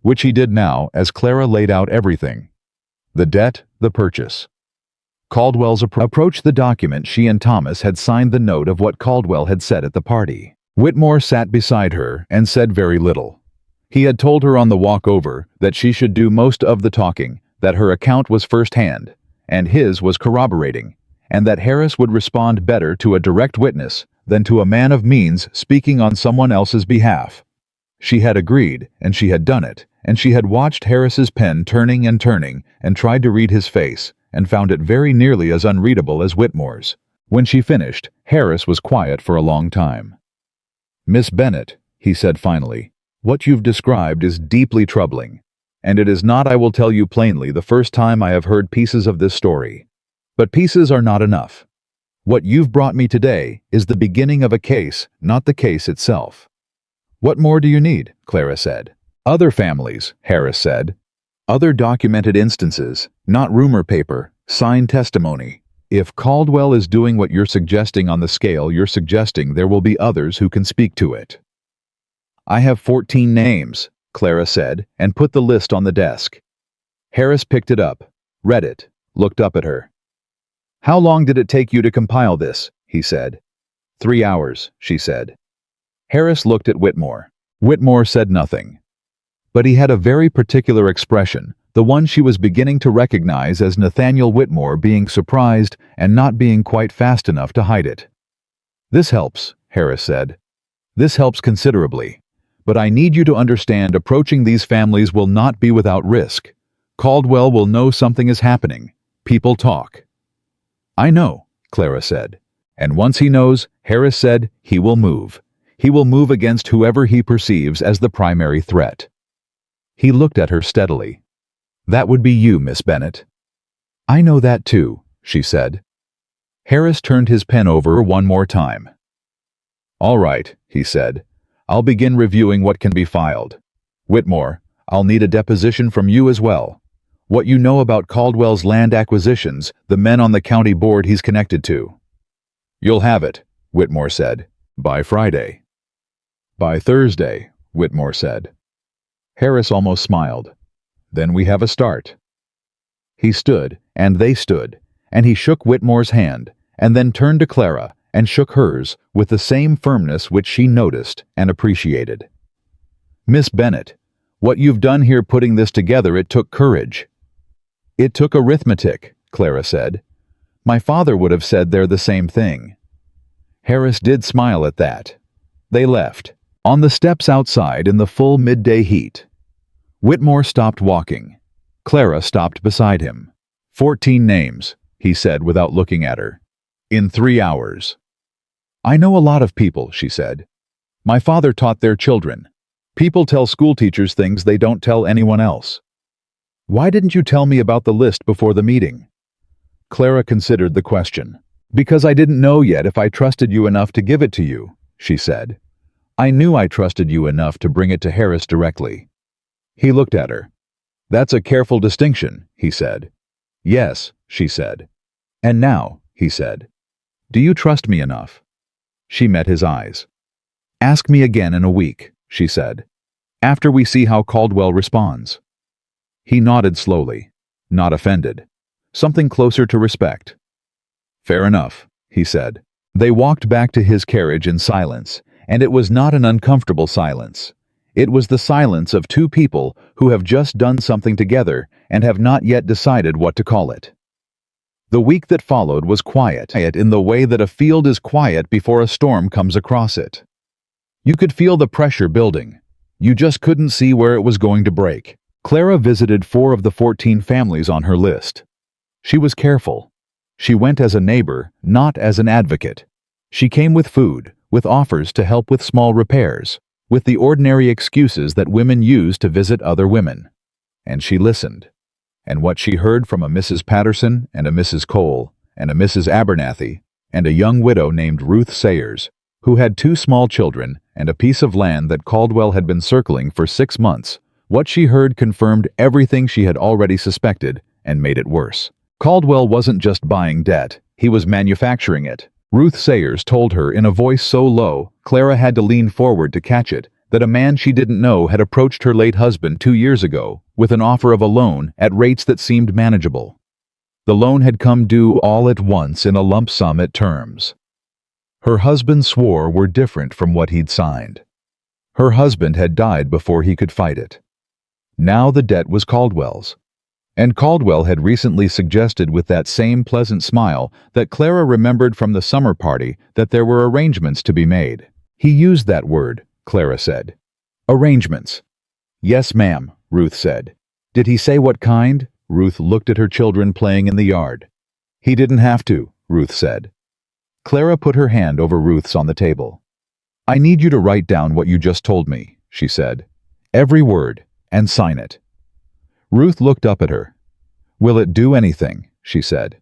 which he did now as Clara laid out everything. The debt, the purchase. Caldwell's approached the document. She and Thomas had signed the note of what Caldwell had said at the party. Whitmore sat beside her and said very little. He had told her on the walk over that she should do most of the talking, that her account was first-hand, and his was corroborating, and that Harris would respond better to a direct witness than to a man of means speaking on someone else's behalf. She had agreed, and she had done it, and she had watched Harris's pen turning and tried to read his face, and found it very nearly as unreadable as Whitmore's. When she finished, Harris was quiet for a long time. "Miss Bennet," he said finally, "what you've described is deeply troubling, and it is not, I will tell you plainly, the first time I have heard pieces of this story. But pieces are not enough. What you've brought me today is the beginning of a case, not the case itself." "What more do you need?" Clara said. "Other families," Harris said. "Other documented instances, not rumor paper, signed testimony. If Caldwell is doing what you're suggesting on the scale you're suggesting, there will be others who can speak to it. I have 14 names, Clara said, and put the list on the desk. Harris picked it up, read it, looked up at her. How long did it take you to compile this? He said. 3 hours, she said. Harris looked at Whitmore. Whitmore said nothing. But he had a very particular expression, the one she was beginning to recognize as Nathaniel Whitmore being surprised and not being quite fast enough to hide it. This helps, Harris said. This helps considerably. But I need you to understand approaching these families will not be without risk. Caldwell will know something is happening. People talk. I know, Clara said. And once he knows, Harris said, he will move. He will move against whoever he perceives as the primary threat. He looked at her steadily. That would be you, Miss Bennet. I know that too, she said. Harris turned his pen over one more time. All right, he said. I'll begin reviewing what can be filed. Whitmore, I'll need a deposition from you as well. What you know about Caldwell's land acquisitions, the men on the county board he's connected to. You'll have it, Whitmore said, by Friday. By Thursday, Whitmore said. Harris almost smiled. Then we have a start. He stood, and they stood, and he shook Whitmore's hand, and then turned to Clara and shook hers with the same firmness which she noticed and appreciated. Miss Bennet, what you've done here putting this together, it took courage. It took arithmetic, Clara said. My father would have said they're the same thing. Harris did smile at that. They left, on the steps outside in the full midday heat. Whitmore stopped walking. Clara stopped beside him. 14 names, he said without looking at her. In 3 hours. I know a lot of people, she said. My father taught their children. People tell schoolteachers things they don't tell anyone else. Why didn't you tell me about the list before the meeting? Clara considered the question. Because I didn't know yet if I trusted you enough to give it to you, she said. I knew I trusted you enough to bring it to Harris directly. He looked at her. That's a careful distinction, he said. Yes, she said. And now, he said. Do you trust me enough? She met his eyes. Ask me again in a week, she said. After we see how Caldwell responds. He nodded slowly, not offended. Something closer to respect. Fair enough, he said. They walked back to his carriage in silence, and it was not an uncomfortable silence. It was the silence of two people who have just done something together and have not yet decided what to call it. The week that followed was quiet in the way that a field is quiet before a storm comes across it. You could feel the pressure building. You just couldn't see where it was going to break. Clara visited 4 of the 14 families on her list. She was careful. She went as a neighbor, not as an advocate. She came with food, with offers to help with small repairs, with the ordinary excuses that women use to visit other women. And she listened. And what she heard from a Mrs. Patterson and a Mrs. Cole and a Mrs. Abernathy and a young widow named Ruth Sayers, who had 2 small children and a piece of land that Caldwell had been circling for 6 months, what she heard confirmed everything she had already suspected and made it worse. Caldwell wasn't just buying debt, he was manufacturing it. Ruth Sayers told her in a voice so low, Clara had to lean forward to catch it, that a man she didn't know had approached her late husband 2 years ago with an offer of a loan at rates that seemed manageable. The loan had come due all at once in a lump sum at terms. Her husband swore were different from what he'd signed. Her husband had died before he could fight it. Now the debt was Caldwell's. And Caldwell had recently suggested with that same pleasant smile that Clara remembered from the summer party that there were arrangements to be made. He used that word, Clara said. Arrangements. Yes, ma'am, Ruth said. Did he say what kind? Ruth looked at her children playing in the yard. He didn't have to, Ruth said. Clara put her hand over Ruth's on the table. I need you to write down what you just told me, she said. Every word, and sign it. Ruth looked up at her. Will it do anything? She said.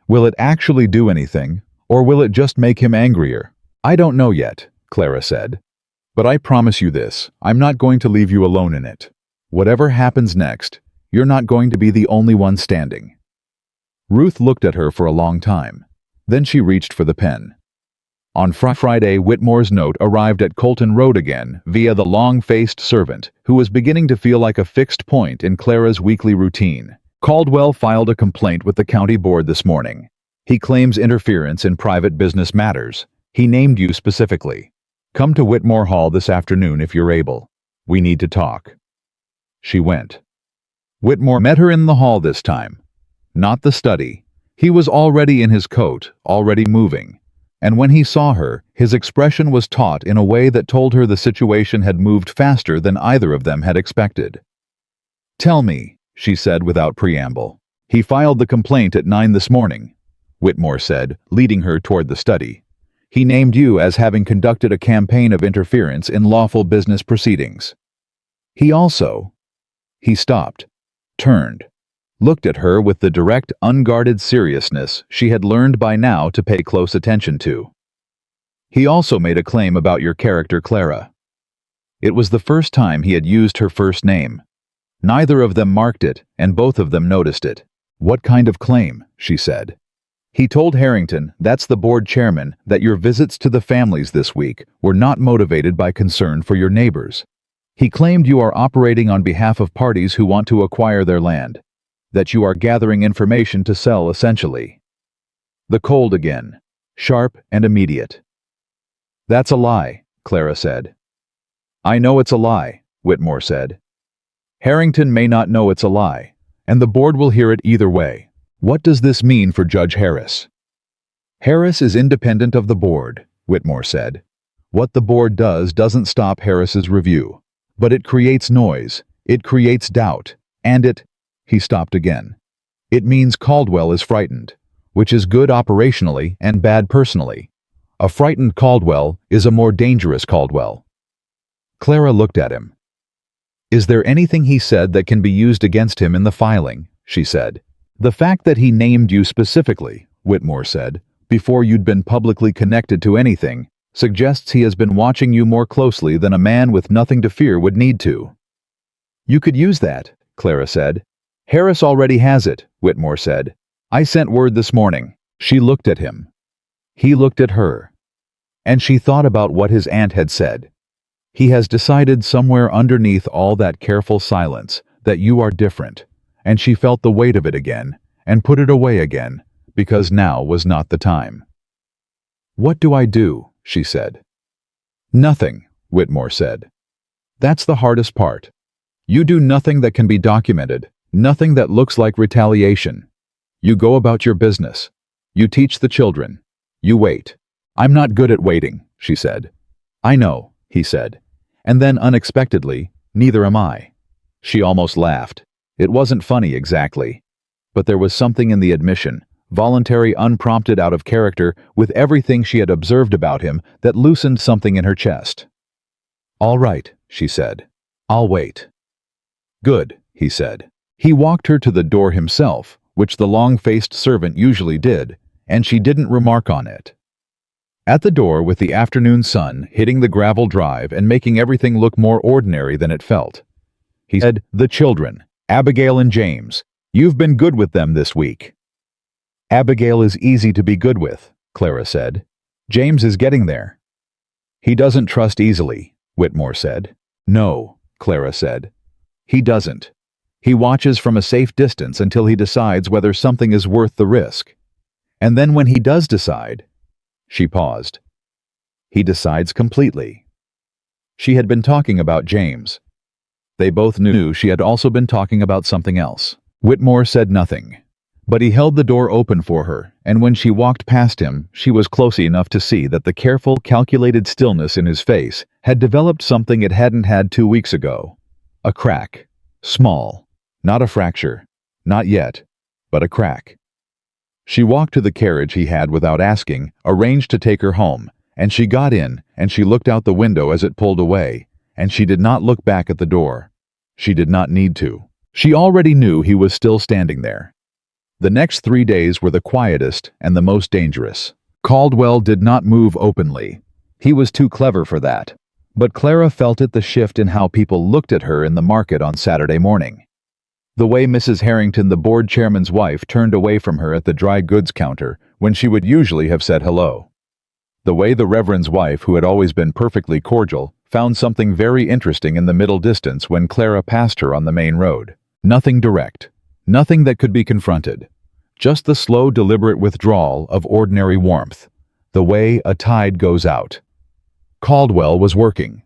Will it actually do anything, or will it just make him angrier? I don't know yet, Clara said. But I promise you this, I'm not going to leave you alone in it. Whatever happens next, you're not going to be the only one standing. Ruth looked at her for a long time. Then she reached for the pen. On Friday, Whitmore's note arrived at Colton Road again via the long-faced servant, who was beginning to feel like a fixed point in Clara's weekly routine. Caldwell filed a complaint with the county board this morning. He claims interference in private business matters. He named you specifically. Come to Whitmore Hall this afternoon if you're able. We need to talk. She went. Whitmore met her in the hall this time. Not the study. He was already in his coat, already moving. And when he saw her, his expression was taut in a way that told her the situation had moved faster than either of them had expected. "Tell me," she said without preamble. "He filed the complaint at 9 this morning," Whitmore said, leading her toward the study. "He named you as having conducted a campaign of interference in lawful business proceedings. He also—" He stopped, turned, looked at her with the direct, unguarded seriousness she had learned by now to pay close attention to. "He also made a claim about your character, Clara." It was the first time he had used her first name. Neither of them marked it, and both of them noticed it. "What kind of claim?" she said. "He told Harrington, that's the board chairman, that your visits to the families this week were not motivated by concern for your neighbors. He claimed you are operating on behalf of parties who want to acquire their land, that you are gathering information to sell essentially." The cold again, sharp and immediate. "That's a lie," Clara said. "I know it's a lie," Whitmore said. "Harrington may not know it's a lie, and the board will hear it either way. What does this mean for Judge Harris?" "Harris is independent of the board," Whitmore said. "What the board does doesn't stop Harris's review. But it creates noise, it creates doubt, and He stopped again. "It means Caldwell is frightened, which is good operationally and bad personally. A frightened Caldwell is a more dangerous Caldwell." Clara looked at him. "Is there anything he said that can be used against him in the filing?" she said. "The fact that he named you specifically," Whitmore said, "before you'd been publicly connected to anything, suggests he has been watching you more closely than a man with nothing to fear would need to." "You could use that," Clara said. "Harris already has it," Whitmore said. "I sent word this morning." She looked at him. He looked at her. And she thought about what his aunt had said. He has decided somewhere underneath all that careful silence that you are different, and she felt the weight of it again, and put it away again, because now was not the time. "What do I do?" she said. "Nothing," Whitmore said. "That's the hardest part. You do nothing that can be documented, nothing that looks like retaliation. You go about your business. You teach the children. You wait." "I'm not good at waiting," she said. "I know," he said. And then unexpectedly, "Neither am I." She almost laughed. It wasn't funny exactly. But there was something in the admission, voluntary, unprompted, out of character with everything she had observed about him, that loosened something in her chest. "All right," she said. "I'll wait." "Good," he said. He walked her to the door himself, which the long-faced servant usually did, and she didn't remark on it. At the door, with the afternoon sun hitting the gravel drive and making everything look more ordinary than it felt, he said, "The children, Abigail and James, you've been good with them this week." "Abigail is easy to be good with," Clara said. "James is getting there." "He doesn't trust easily," Whitmore said. "No," Clara said. "He doesn't. He watches from a safe distance until he decides whether something is worth the risk. And then when he does decide—" She paused. "He decides completely." She had been talking about James. They both knew she had also been talking about something else. Whitmore said nothing, but he held the door open for her, and when she walked past him, she was close enough to see that the careful, calculated stillness in his face had developed something it hadn't had 2 weeks ago. A crack. Small. Not a fracture. Not yet. But a crack. She walked to the carriage he had without asking, arranged to take her home, and she got in, and she looked out the window as it pulled away, and she did not look back at the door. She did not need to. She already knew he was still standing there. The next 3 days were the quietest and the most dangerous. Caldwell did not move openly. He was too clever for that. But Clara felt it, the shift in how people looked at her in the market on Saturday morning. The way Mrs. Harrington, the board chairman's wife, turned away from her at the dry goods counter when she would usually have said hello. The way the Reverend's wife, who had always been perfectly cordial, found something very interesting in the middle distance when Clara passed her on the main road. Nothing direct. Nothing that could be confronted. Just the slow, deliberate withdrawal of ordinary warmth. The way a tide goes out. Caldwell was working.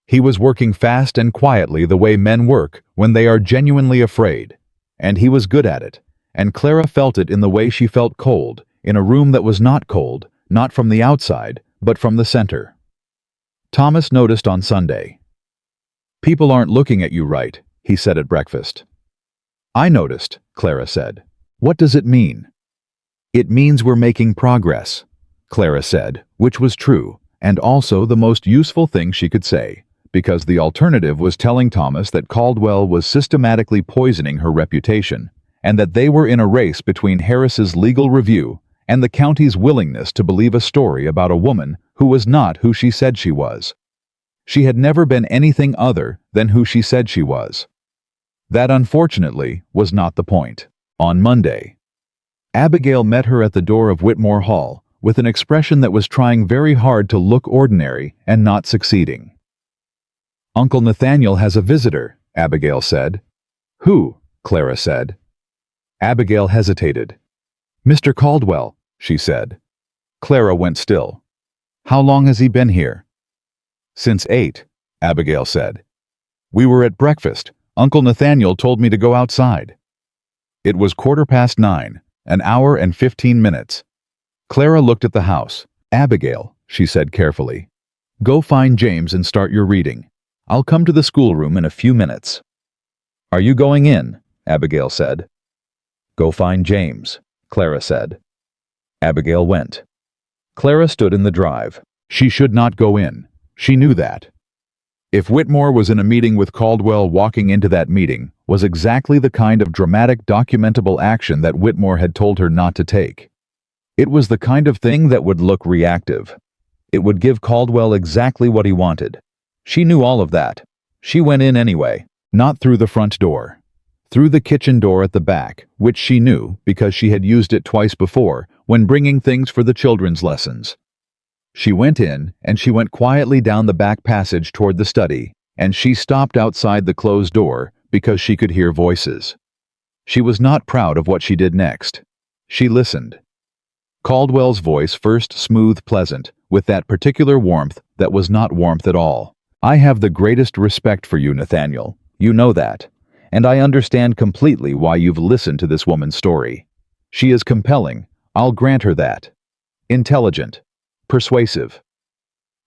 He was working fast and quietly the way men work when they are genuinely afraid. And he was good at it. And Clara felt it in the way she felt cold, in a room that was not cold, not from the outside, but from the center. Thomas noticed on Sunday. "People aren't looking at you right," he said at breakfast. "I noticed," Clara said. "What does it mean?" "It means we're making progress," Clara said, which was true, and also the most useful thing she could say, because the alternative was telling Thomas that Caldwell was systematically poisoning her reputation, and that they were in a race between Harris's legal review and the county's willingness to believe a story about a woman who was not who she said she was. She had never been anything other than who she said she was. That, unfortunately, was not the point. On Monday, Abigail met her at the door of Whitmore Hall with an expression that was trying very hard to look ordinary and not succeeding. "Uncle Nathaniel has a visitor," Abigail said. "Who?" Clara said. Abigail hesitated. "Mr. Caldwell," she said. Clara went still. "How long has he been here?" "Since 8, Abigail said. "We were at breakfast. Uncle Nathaniel told me to go outside." It was 9:15, an hour and 15 minutes. Clara looked at the house. "Abigail," she said carefully, "go find James and start your reading. I'll come to the schoolroom in a few minutes." "Are you going in?" Abigail said. "Go find James," Clara said. Abigail went. Clara stood in the drive. She should not go in. She knew that. If Whitmore was in a meeting with Caldwell, walking into that meeting was exactly the kind of dramatic, documentable action that Whitmore had told her not to take. It was the kind of thing that would look reactive. It would give Caldwell exactly what he wanted. She knew all of that. She went in anyway, not through the front door. Through the kitchen door at the back, which she knew because she had used it twice before when bringing things for the children's lessons. She went in, and she went quietly down the back passage toward the study, and she stopped outside the closed door because she could hear voices. She was not proud of what she did next. She listened. Caldwell's voice, first smooth, pleasant, with that particular warmth that was not warmth at all. "I have the greatest respect for you, Nathaniel. You know that. And I understand completely why you've listened to this woman's story. She is compelling, I'll grant her that. Intelligent. Persuasive.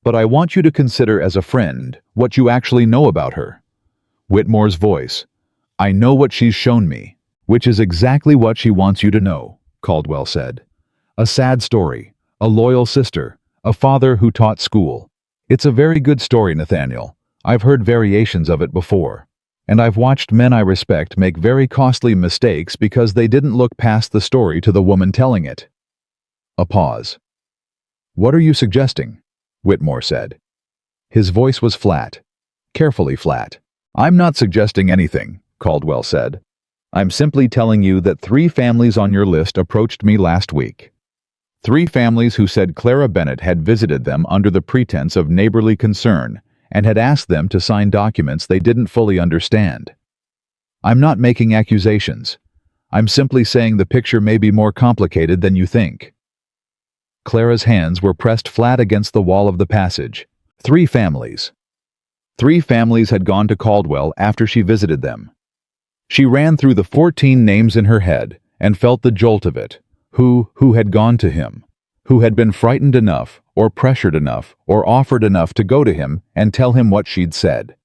But I want you to consider as a friend what you actually know about her." Whitmore's voice. "I know what she's shown me, which is exactly what she wants you to know," Caldwell said. "A sad story, a loyal sister, a father who taught school. It's a very good story, Nathaniel. I've heard variations of it before. And I've watched men I respect make very costly mistakes because they didn't look past the story to the woman telling it." A pause. "What are you suggesting?" Whitmore said. His voice was flat, carefully flat. "I'm not suggesting anything," Caldwell said. "I'm simply telling you that 3 families on your list approached me last week. 3 families who said Clara Bennett had visited them under the pretense of neighborly concern and had asked them to sign documents they didn't fully understand. I'm not making accusations. I'm simply saying the picture may be more complicated than you think." Clara's hands were pressed flat against the wall of the passage. 3 families. 3 families had gone to Caldwell after she visited them. She ran through the 14 names in her head and felt the jolt of it. Who had gone to him? Who had been frightened enough, or pressured enough, or offered enough to go to him and tell him what she'd said?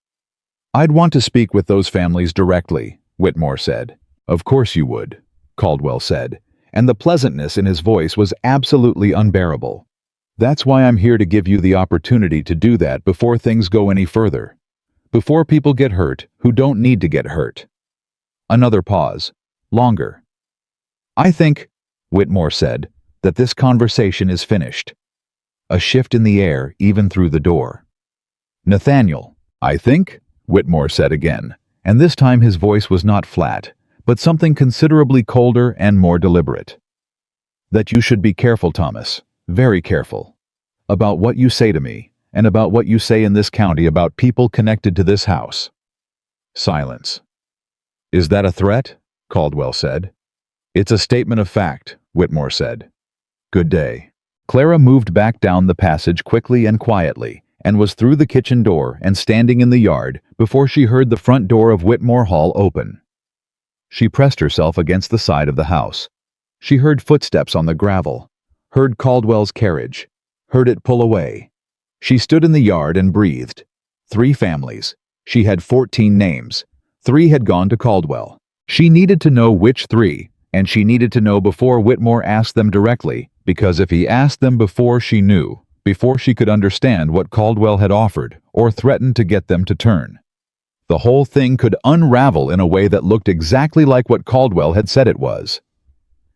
"I'd want to speak with those families directly," Whitmore said. "Of course you would," Caldwell said, and the pleasantness in his voice was absolutely unbearable. "That's why I'm here to give you the opportunity to do that before things go any further. Before people get hurt who don't need to get hurt." Another pause. Longer. "I think," Whitmore said, "that this conversation is finished." A shift in the air, even through the door. "Nathaniel, I think," Whitmore said again, and this time his voice was not flat, but something considerably colder and more deliberate. That you should be careful, Thomas, very careful, about what you say to me, and about what you say in this county about people connected to this house. Silence. Is that a threat? Caldwell said. It's a statement of fact, Whitmore said. Good day. Clara moved back down the passage quickly and quietly, and was through the kitchen door and standing in the yard before she heard the front door of Whitmore Hall open. She pressed herself against the side of the house. She heard footsteps on the gravel, heard Caldwell's carriage, heard it pull away. She stood in the yard and breathed. 3 families. She had 14 names. 3 had gone to Caldwell. She needed to know which 3, and she needed to know before Whitmore asked them directly, because if he asked them before she knew, before she could understand what Caldwell had offered, or threatened to get them to turn, the whole thing could unravel in a way that looked exactly like what Caldwell had said it was.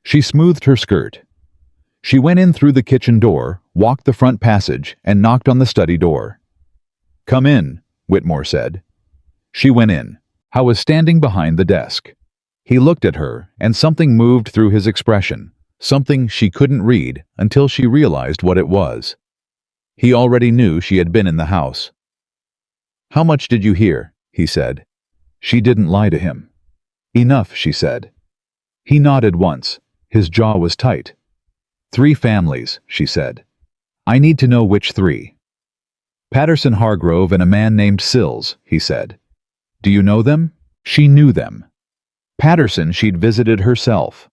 She smoothed her skirt. She went in through the kitchen door, walked the front passage, and knocked on the study door. Come in, Whitmore said. She went in. Howe was standing behind the desk. He looked at her, and something moved through his expression, something she couldn't read until she realized what it was. He already knew she had been in the house. How much did you hear? He said. She didn't lie to him. Enough, she said. He nodded once. His jaw was tight. 3 families, she said. I need to know which 3. Patterson Hargrove and a man named Sills, he said. Do you know them? She knew them. Patterson she'd visited herself.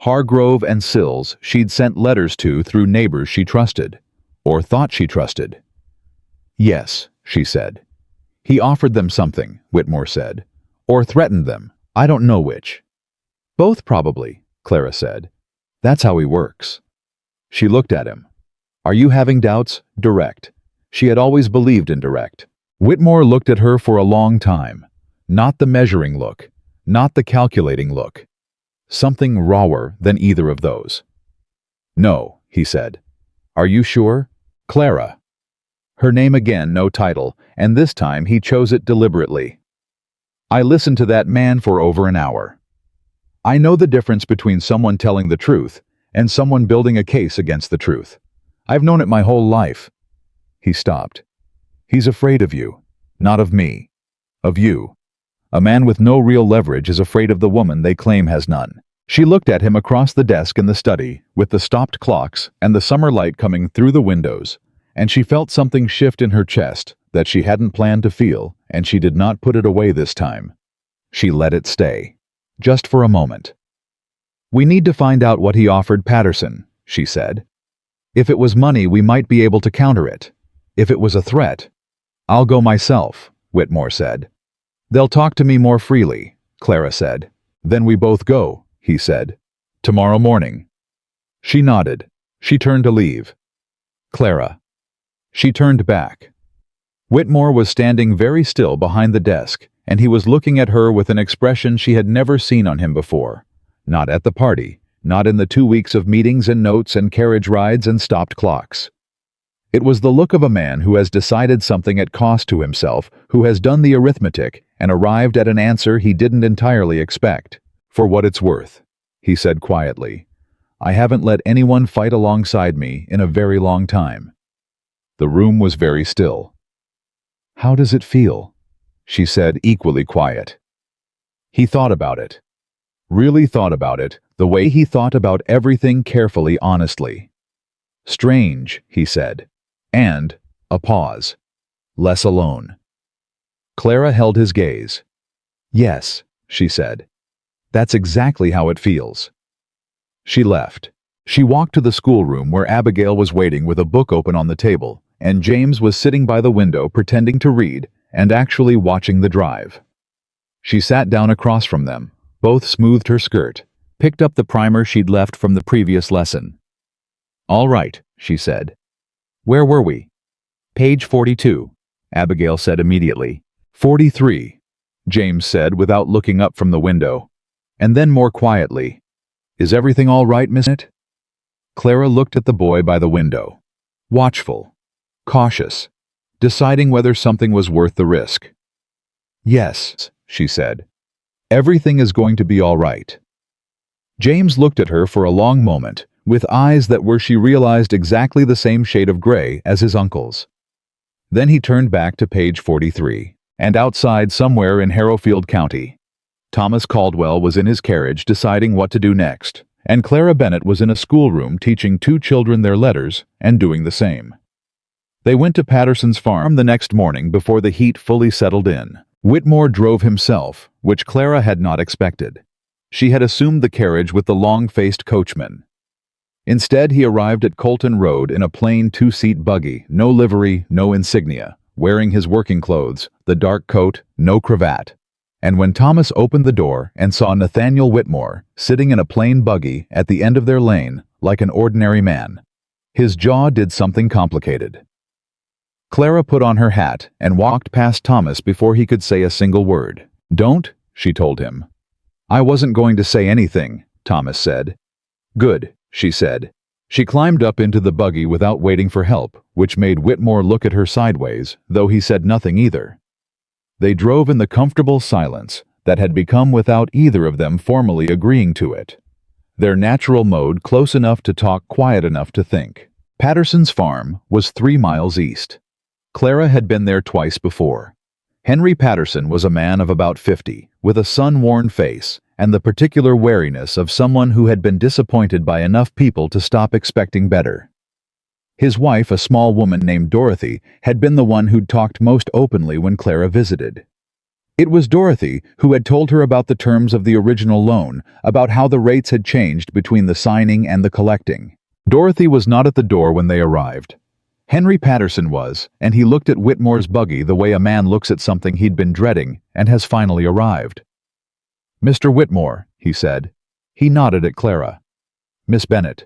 Hargrove and Sills she'd sent letters to through neighbors she trusted, or thought she trusted. Yes, she said. He offered them something, Whitmore said, or threatened them, I don't know which. Both probably, Clara said. That's how he works. She looked at him. Are you having doubts? Direct. She had always believed in direct. Whitmore looked at her for a long time. Not the measuring look, not the calculating look. Something rawer than either of those. No, he said. Are you sure? Clara. Her name again, no title, and this time he chose it deliberately. I listened to that man for over an hour. I know the difference between someone telling the truth and someone building a case against the truth. I've known it my whole life. He stopped. He's afraid of you, not of me. Of you. A man with no real leverage is afraid of the woman they claim has none. She looked at him across the desk in the study, with the stopped clocks and the summer light coming through the windows, and she felt something shift in her chest that she hadn't planned to feel, and she did not put it away this time. She let it stay. Just for a moment. We need to find out what he offered Patterson, she said. If it was money, we might be able to counter it. If it was a threat, I'll go myself, Whitmore said. They'll talk to me more freely, Clara said. Then we both go, he said. Tomorrow morning. She nodded. She turned to leave. Clara. She turned back. Whitmore was standing very still behind the desk, and he was looking at her with an expression she had never seen on him before. Not at the party, not in the 2 weeks of meetings and notes and carriage rides and stopped clocks. It was the look of a man who has decided something at cost to himself, who has done the arithmetic and arrived at an answer he didn't entirely expect. For what it's worth, he said quietly, I haven't let anyone fight alongside me in a very long time. The room was very still. How does it feel? She said, equally quiet. He thought about it. Really thought about it, the way he thought about everything carefully, honestly. Strange, he said. And a pause. Less alone. Clara held his gaze. Yes, she said. That's exactly how it feels. She left. She walked to the schoolroom where Abigail was waiting with a book open on the table, and James was sitting by the window pretending to read and actually watching the drive. She sat down across from them, both smoothed her skirt, picked up the primer she'd left from the previous lesson. All right, she said. Where were we? Page 42, Abigail said immediately. 43, James said without looking up from the window. And then more quietly, Is everything all right, Miss It? Clara looked at the boy by the window. Watchful. Cautious. Deciding whether something was worth the risk. Yes, she said. Everything is going to be all right. James looked at her for a long moment, with eyes that were she realized exactly the same shade of gray as his uncle's. Then he turned back to page 43, and outside somewhere in Harrowfield County, Thomas Caldwell was in his carriage deciding what to do next, and Clara Bennett was in a schoolroom teaching 2 children their letters and doing the same. They went to Patterson's farm the next morning before the heat fully settled in. Whitmore drove himself, which Clara had not expected. She had assumed the carriage with the long-faced coachman. Instead, he arrived at Colton Road in a plain 2-seat buggy, no livery, no insignia, wearing his working clothes, the dark coat, no cravat. And when Thomas opened the door and saw Nathaniel Whitmore sitting in a plain buggy at the end of their lane, like an ordinary man, his jaw did something complicated. Clara put on her hat and walked past Thomas before he could say a single word. "Don't," she told him. "I wasn't going to say anything," Thomas said. "Good," she said. She climbed up into the buggy without waiting for help, which made Whitmore look at her sideways, though he said nothing either. They drove in the comfortable silence that had become without either of them formally agreeing to it. Their natural mode close enough to talk, quiet enough to think. Patterson's farm was 3 miles east. Clara had been there twice before. Henry Patterson was a man of about 50, with a sun-worn face and the particular wariness of someone who had been disappointed by enough people to stop expecting better. His wife, a small woman named Dorothy, had been the one who'd talked most openly when Clara visited. It was Dorothy who had told her about the terms of the original loan, about how the rates had changed between the signing and the collecting. Dorothy was not at the door when they arrived. Henry Patterson was, and he looked at Whitmore's buggy the way a man looks at something he'd been dreading and has finally arrived. "Mr. Whitmore," he said. He nodded at Clara. "Miss Bennett."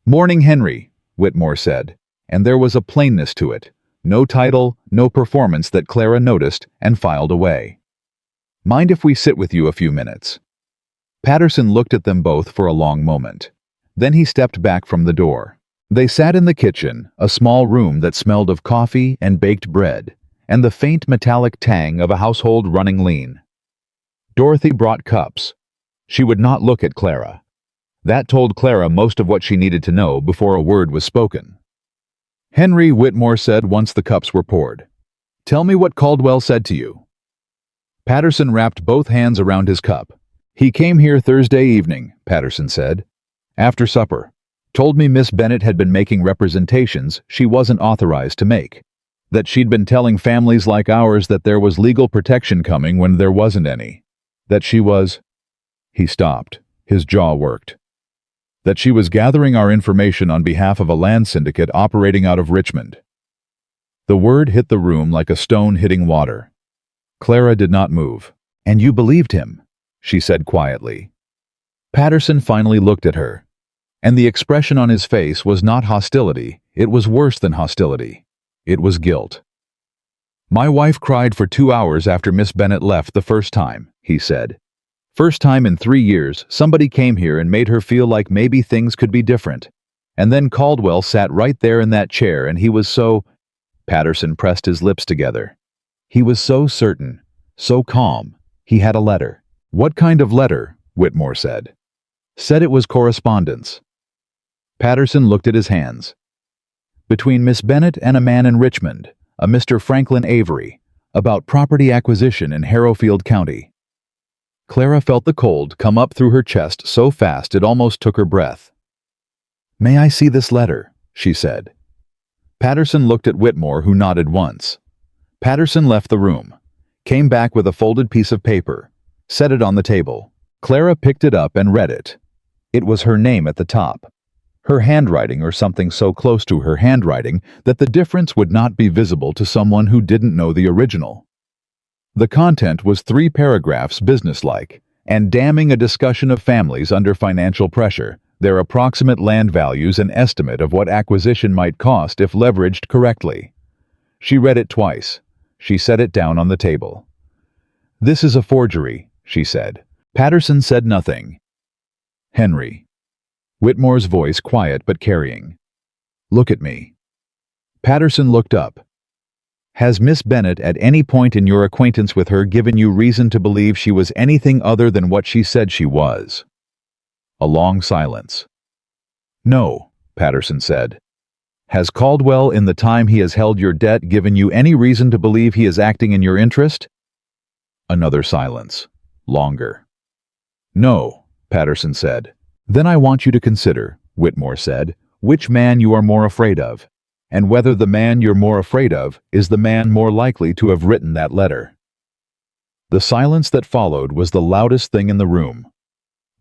"Morning, Henry," Whitmore said, and there was a plainness to it. No title, no performance that Clara noticed and filed away. "Mind if we sit with you a few minutes?" Patterson looked at them both for a long moment. Then he stepped back from the door. They sat in the kitchen, a small room that smelled of coffee and baked bread, and the faint metallic tang of a household running lean. Dorothy brought cups. She would not look at Clara. That told Clara most of what she needed to know before a word was spoken. "Henry," Whitmore said once the cups were poured, "tell me what Caldwell said to you." Patterson wrapped both hands around his cup. "He came here Thursday evening," Patterson said. "After supper. Told me Miss Bennett had been making representations she wasn't authorized to make. That she'd been telling families like ours that there was legal protection coming when there wasn't any. That she was—" He stopped. His jaw worked. "That she was gathering our information on behalf of a land syndicate operating out of Richmond." The word hit the room like a stone hitting water. Clara did not move. "And you believed him?" she said quietly. Patterson finally looked at her. And the expression on his face was not hostility, it was worse than hostility. It was guilt. "My wife cried for 2 hours after Miss Bennett left the first time," he said. "First time in 3 years somebody came here and made her feel like maybe things could be different. And then Caldwell sat right there in that chair and he was so—" Patterson pressed his lips together. "He was so certain, so calm. He had a letter." "What kind of letter?" Whitmore said. "Said it was correspondence." Patterson looked at his hands. "Between Miss Bennett and a man in Richmond, a Mr. Franklin Avery, about property acquisition in Harrowfield County." Clara felt the cold come up through her chest so fast it almost took her breath. "May I see this letter?" she said. Patterson looked at Whitmore, who nodded once. Patterson left the room, came back with a folded piece of paper, set it on the table. Clara picked it up and read it. It was her name at the top. Her handwriting, or something so close to her handwriting that the difference would not be visible to someone who didn't know the original. The content was 3 paragraphs businesslike, and damning a discussion of families under financial pressure, their approximate land values and estimate of what acquisition might cost if leveraged correctly. She read it twice. She set it down on the table. "This is a forgery," she said. Patterson said nothing. "Henry." Whitmore's voice quiet but carrying. "Look at me." Patterson looked up. Has Miss Bennet at any point in your acquaintance with her given you reason to believe she was anything other than what she said she was? A long silence. No, Patterson said. Has Caldwell, in the time he has held your debt, given you any reason to believe he is acting in your interest? Another silence. Longer. No, Patterson said. Then I want you to consider, Whitmore said, which man you are more afraid of, and whether the man you're more afraid of is the man more likely to have written that letter. The silence that followed was the loudest thing in the room.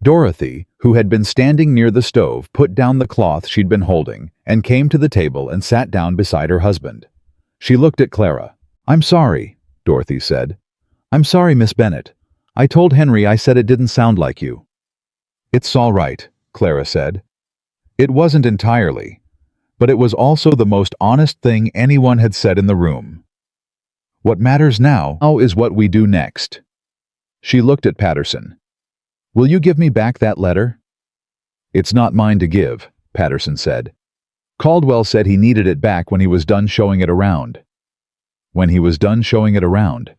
Dorothy, who had been standing near the stove, put down the cloth she'd been holding and came to the table and sat down beside her husband. She looked at Clara. I'm sorry, Dorothy said. I'm sorry, Miss Bennet. I told Henry I said it didn't sound like you. It's all right, Clara said. It wasn't entirely, but it was also the most honest thing anyone had said in the room. What matters now is what we do next. She looked at Patterson. Will you give me back that letter? It's not mine to give, Patterson said. Caldwell said he needed it back when he was done showing it around. When he was done showing it around.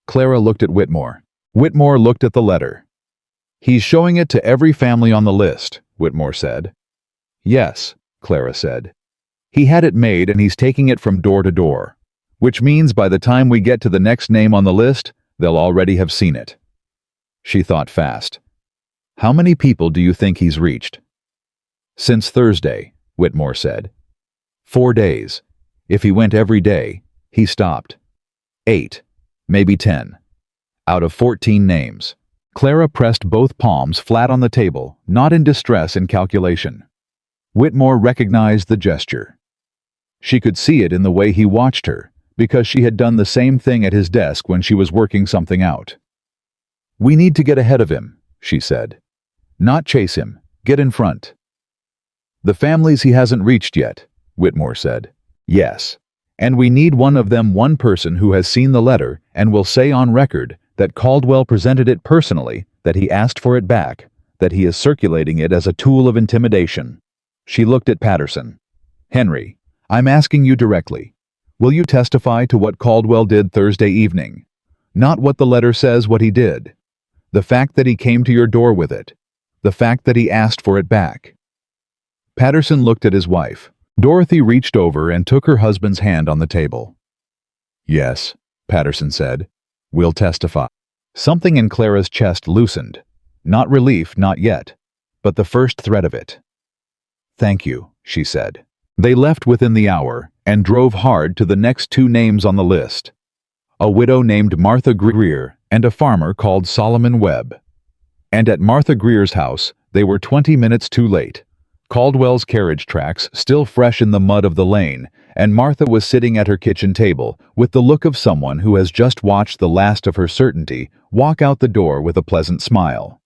Clara looked at Whitmore. Whitmore looked at the letter. He's showing it to every family on the list, Whitmore said. Yes, Clara said. He had it made and he's taking it from door to door, which means by the time we get to the next name on the list, they'll already have seen it. She thought fast. How many people do you think he's reached? Since Thursday, Whitmore said. 4 days. If he went every day, he stopped. 8, maybe 10. Out of 14 names. Clara pressed both palms flat on the table, not in distress in calculation. Whitmore recognized the gesture. She could see it in the way he watched her, because she had done the same thing at his desk when she was working something out. We need to get ahead of him, she said. Not chase him, get in front. The families he hasn't reached yet, Whitmore said. Yes. And we need one of them, one person who has seen the letter and will say on record that Caldwell presented it personally, that he asked for it back, that he is circulating it as a tool of intimidation. She looked at Patterson. Henry, I'm asking you directly. Will you testify to what Caldwell did Thursday evening? Not what the letter says what he did. The fact that he came to your door with it. The fact that he asked for it back. Patterson looked at his wife. Dorothy reached over and took her husband's hand on the table. Yes, Patterson said. We'll testify. Something in Clara's chest loosened. Not relief, not yet, but the first thread of it. Thank you, she said. They left within the hour and drove hard to the next 2 names on the list. A widow named Martha Greer and a farmer called Solomon Webb. And at Martha Greer's house, they were 20 minutes too late. Caldwell's carriage tracks still fresh in the mud of the lane, and Martha was sitting at her kitchen table with the look of someone who has just watched the last of her certainty walk out the door with a pleasant smile.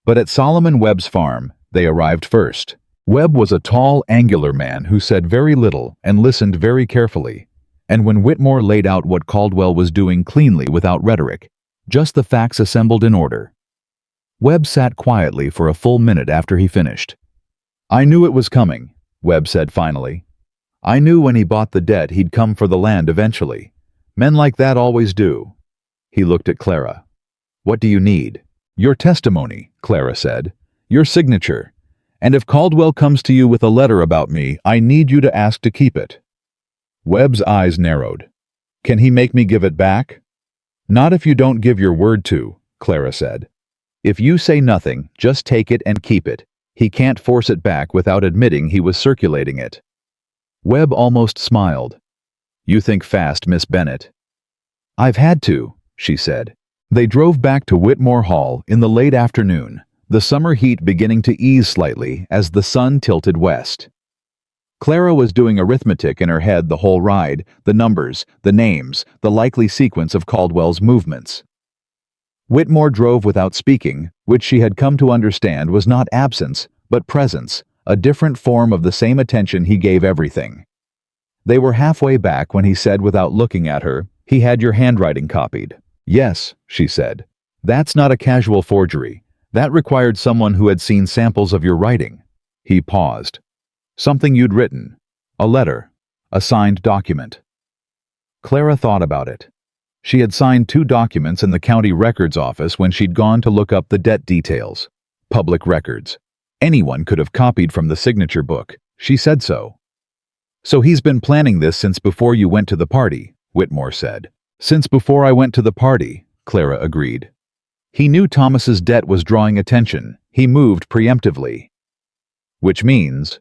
But at Solomon Webb's farm, they arrived first. Webb was a tall, angular man who said very little and listened very carefully. And when Whitmore laid out what Caldwell was doing cleanly without rhetoric, just the facts assembled in order. Webb sat quietly for a full minute after he finished. I knew it was coming, Webb said finally. I knew when he bought the debt he'd come for the land eventually. Men like that always do. He looked at Clara. What do you need? Your testimony, Clara said. Your signature. And if Caldwell comes to you with a letter about me, I need you to ask to keep it. Webb's eyes narrowed. Can he make me give it back? Not if you don't give your word to, Clara said. If you say nothing, just take it and keep it. He can't force it back without admitting he was circulating it. Webb almost smiled. You think fast, Miss Bennet. I've had to, she said. They drove back to Whitmore Hall in the late afternoon, the summer heat beginning to ease slightly as the sun tilted west. Clara was doing arithmetic in her head the whole ride, the numbers, the names, the likely sequence of Caldwell's movements. Whitmore drove without speaking, which she had come to understand was not absence, but presence, a different form of the same attention he gave everything. They were halfway back when he said without looking at her, He had your handwriting copied. Yes, she said. That's not a casual forgery. That required someone who had seen samples of your writing. He paused. Something you'd written. A letter. A signed document. Clara thought about it. She had signed 2 documents in the county records office when she'd gone to look up the debt details. Public records. Anyone could have copied from the signature book. She said so. So he's been planning this since before you went to the party, Whitmore said. Since before I went to the party, Clara agreed. He knew Thomas's debt was drawing attention. He moved preemptively. Which means,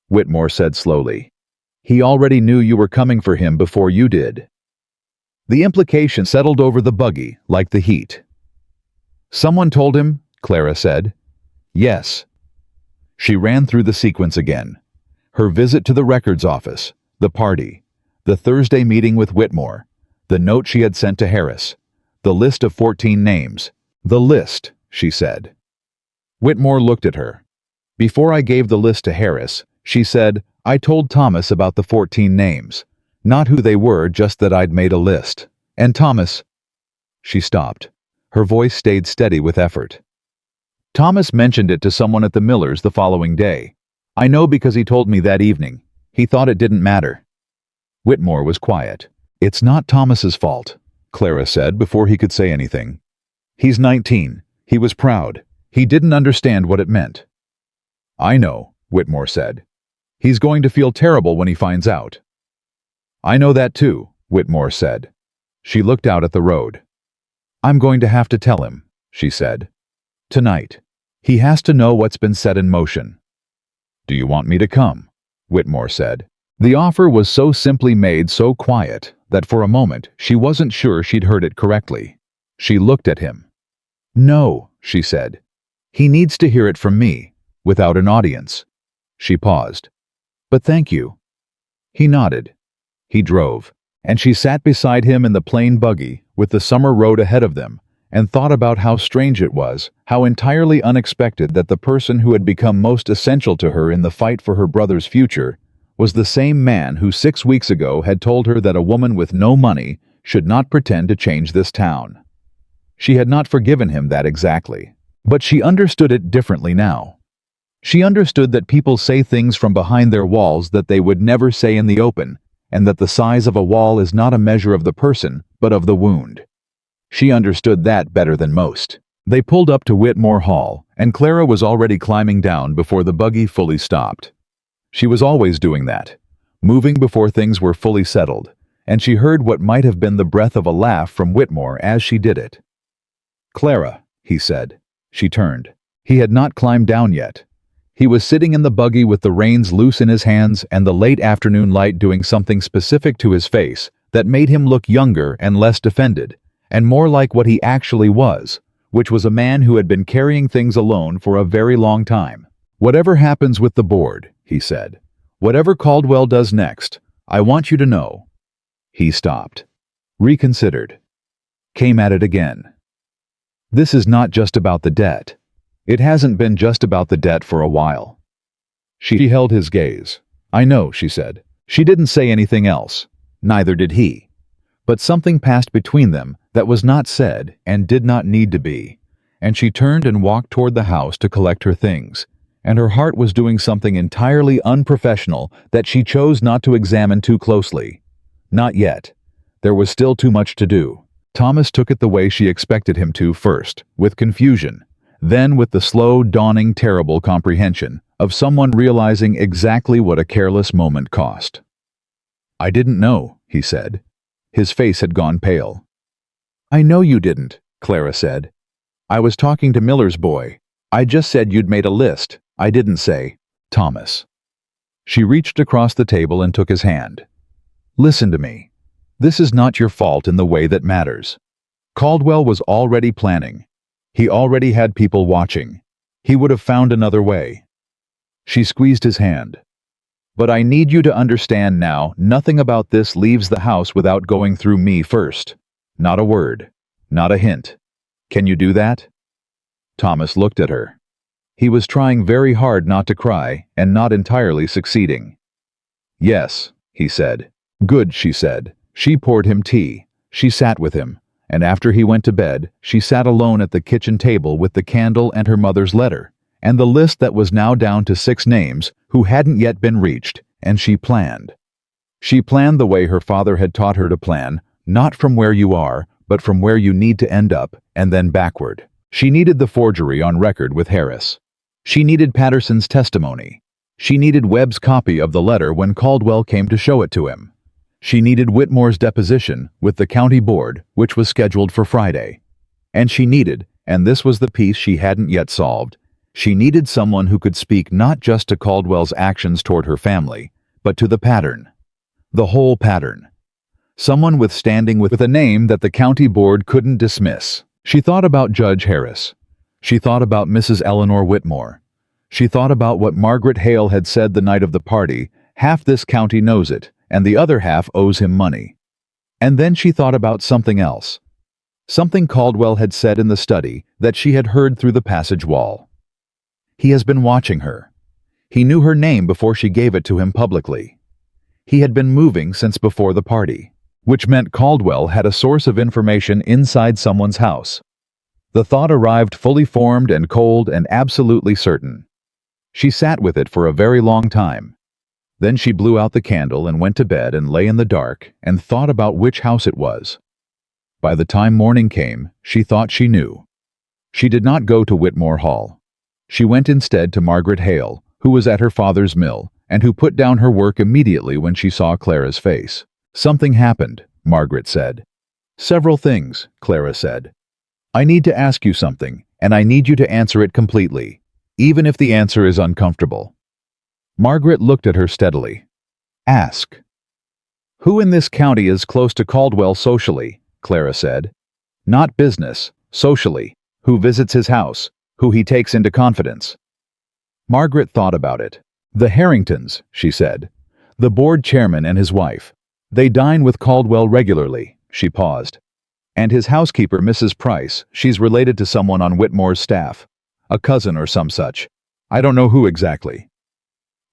Whitmore said slowly, he already knew you were coming for him before you did. The implication settled over the buggy like the heat. Someone told him, Clara said. Yes. She ran through the sequence again. Her visit to the records office, the party, the Thursday meeting with Whitmore, the note she had sent to Harris, the list of 14 names. The list, she said. Whitmore looked at her. Before I gave the list to Harris, she said, I told Thomas about the 14 names. Not who they were, just that I'd made a list. And Thomas... She stopped. Her voice stayed steady with effort. Thomas mentioned it to someone at the Millers the following day. I know because he told me that evening. He thought it didn't matter. Whitmore was quiet. It's not Thomas's fault, Clara said before he could say anything. He's 19. He was proud. He didn't understand what it meant. I know, Whitmore said. He's going to feel terrible when he finds out. I know that too, Whitmore said. She looked out at the road. I'm going to have to tell him, she said. Tonight. He has to know what's been set in motion. Do you want me to come? Whitmore said. The offer was so simply made, so quiet, that for a moment she wasn't sure she'd heard it correctly. She looked at him. No, she said. He needs to hear it from me, without an audience. She paused. But thank you. He nodded. He drove, and she sat beside him in the plain buggy, with the summer road ahead of them, and thought about how strange it was, how entirely unexpected that the person who had become most essential to her in the fight for her brother's future was the same man who 6 weeks ago had told her that a woman with no money should not pretend to change this town. She had not forgiven him that exactly, but she understood it differently now. She understood that people say things from behind their walls that they would never say in the open, and that the size of a wall is not a measure of the person, but of the wound. She understood that better than most. They pulled up to Whitmore Hall, and Clara was already climbing down before the buggy fully stopped. She was always doing that, moving before things were fully settled, and she heard what might have been the breath of a laugh from Whitmore as she did it. Clara, he said. She turned. He had not climbed down yet. He was sitting in the buggy with the reins loose in his hands and the late afternoon light doing something specific to his face that made him look younger and less defended, and more like what he actually was, which was a man who had been carrying things alone for a very long time. Whatever happens with the board, he said, whatever Caldwell does next, I want you to know. He stopped. Reconsidered. Came at it again. This is not just about the debt. It hasn't been just about the debt for a while. She held his gaze. I know, she said. She didn't say anything else. Neither did he. But something passed between them that was not said and did not need to be, and she turned and walked toward the house to collect her things, and her heart was doing something entirely unprofessional that she chose not to examine too closely. Not yet. There was still too much to do. Thomas took it the way she expected him to first, with confusion, then with the slow, dawning, terrible comprehension of someone realizing exactly what a careless moment cost. I didn't know, he said. His face had gone pale. I know you didn't, Clara said. I was talking to Miller's boy. I just said you'd made a list. I didn't say, Thomas. She reached across the table and took his hand. Listen to me. This is not your fault in the way that matters. Caldwell was already planning. He already had people watching. He would have found another way. She squeezed his hand. But I need you to understand now, nothing about this leaves the house without going through me first. Not a word. Not a hint. Can you do that? Thomas looked at her. He was trying very hard not to cry, and not entirely succeeding. Yes, he said. Good, she said. She poured him tea. She sat with him, and after he went to bed, she sat alone at the kitchen table with the candle and her mother's letter, and the list that was now down to 6 names who hadn't yet been reached, and she planned. She planned the way her father had taught her to plan, not from where you are, but from where you need to end up, and then backward. She needed the forgery on record with Harris. She needed Patterson's testimony. She needed Webb's copy of the letter when Caldwell came to show it to him. She needed Whitmore's deposition with the county board, which was scheduled for Friday. And she needed, and this was the piece she hadn't yet solved, she needed someone who could speak not just to Caldwell's actions toward her family, but to the pattern. The whole pattern. Someone with standing with a name that the county board couldn't dismiss. She thought about Judge Harris. She thought about Mrs. Eleanor Whitmore. She thought about what Margaret Hale had said the night of the party, half this county knows it, and the other half owes him money. And then she thought about something else. Something Caldwell had said in the study that she had heard through the passage wall. He has been watching her. He knew her name before she gave it to him publicly. He had been moving since before the party, which meant Caldwell had a source of information inside someone's house. The thought arrived fully formed and cold and absolutely certain. She sat with it for a very long time. Then she blew out the candle and went to bed and lay in the dark and thought about which house it was. By the time morning came, she thought she knew. She did not go to Whitmore Hall. She went instead to Margaret Hale, who was at her father's mill, and who put down her work immediately when she saw Clara's face. Something happened, Margaret said. Several things, Clara said. I need to ask you something, and I need you to answer it completely, even if the answer is uncomfortable. Margaret looked at her steadily. Ask. Who in this county is close to Caldwell socially? Clara said. Not business, socially. Who visits his house? Who he takes into confidence? Margaret thought about it. The Harringtons, she said. The board chairman and his wife. They dine with Caldwell regularly, she paused. And his housekeeper, Mrs. Price, she's related to someone on Whitmore's staff. A cousin or some such. I don't know who exactly.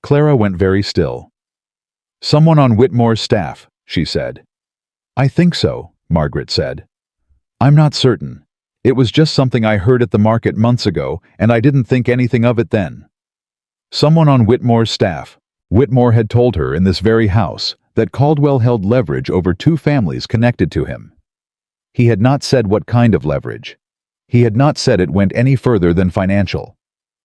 Clara went very still. Someone on Whitmore's staff, she said. I think so, Margaret said. I'm not certain. It was just something I heard at the market months ago, and I didn't think anything of it then. Someone on Whitmore's staff. Whitmore had told her in this very house that Caldwell held leverage over two families connected to him. He had not said what kind of leverage. He had not said it went any further than financial.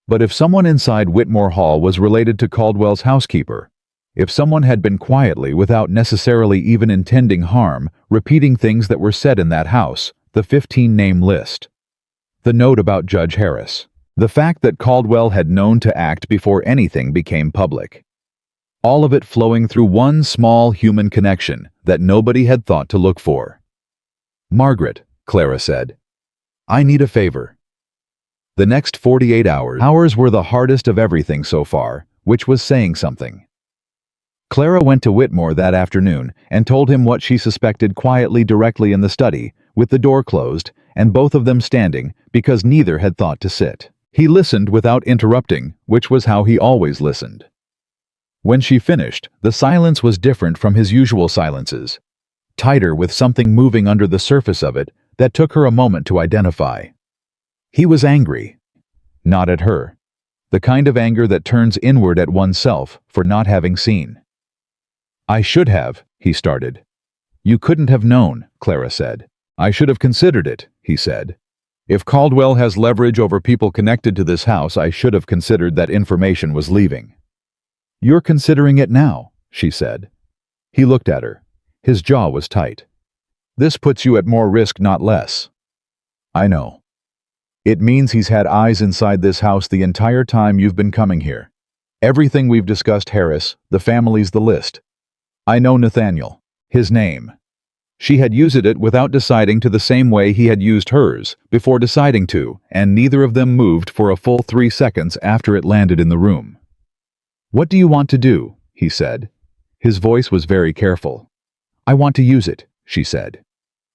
But if someone inside Whitmore Hall was related to Caldwell's housekeeper, if someone had been quietly, without necessarily even intending harm, repeating things that were said in that house, the 15-name list. The note about Judge Harris. The fact that Caldwell had known to act before anything became public. All of it flowing through one small human connection that nobody had thought to look for. Margaret, Clara said. I need a favor. The next 48 hours were the hardest of everything so far, which was saying something. Clara went to Whitmore that afternoon and told him what she suspected quietly directly in the study, with the door closed, and both of them standing, because neither had thought to sit. He listened without interrupting, which was how he always listened. When she finished, the silence was different from his usual silences. Tighter, with something moving under the surface of it that took her a moment to identify. He was angry. Not at her. The kind of anger that turns inward at oneself for not having seen. I should have, he started. You couldn't have known, Clara said. I should have considered it, he said. If Caldwell has leverage over people connected to this house, I should have considered that information was leaving. You're considering it now, she said. He looked at her. His jaw was tight. This puts you at more risk, not less. I know. It means he's had eyes inside this house the entire time you've been coming here. Everything we've discussed, Harris, the family's the list. I know Nathaniel. His name. She had used it without deciding to the same way he had used hers, before deciding to, and neither of them moved for a full 3 seconds after it landed in the room. What do you want to do? He said. His voice was very careful. I want to use it, she said.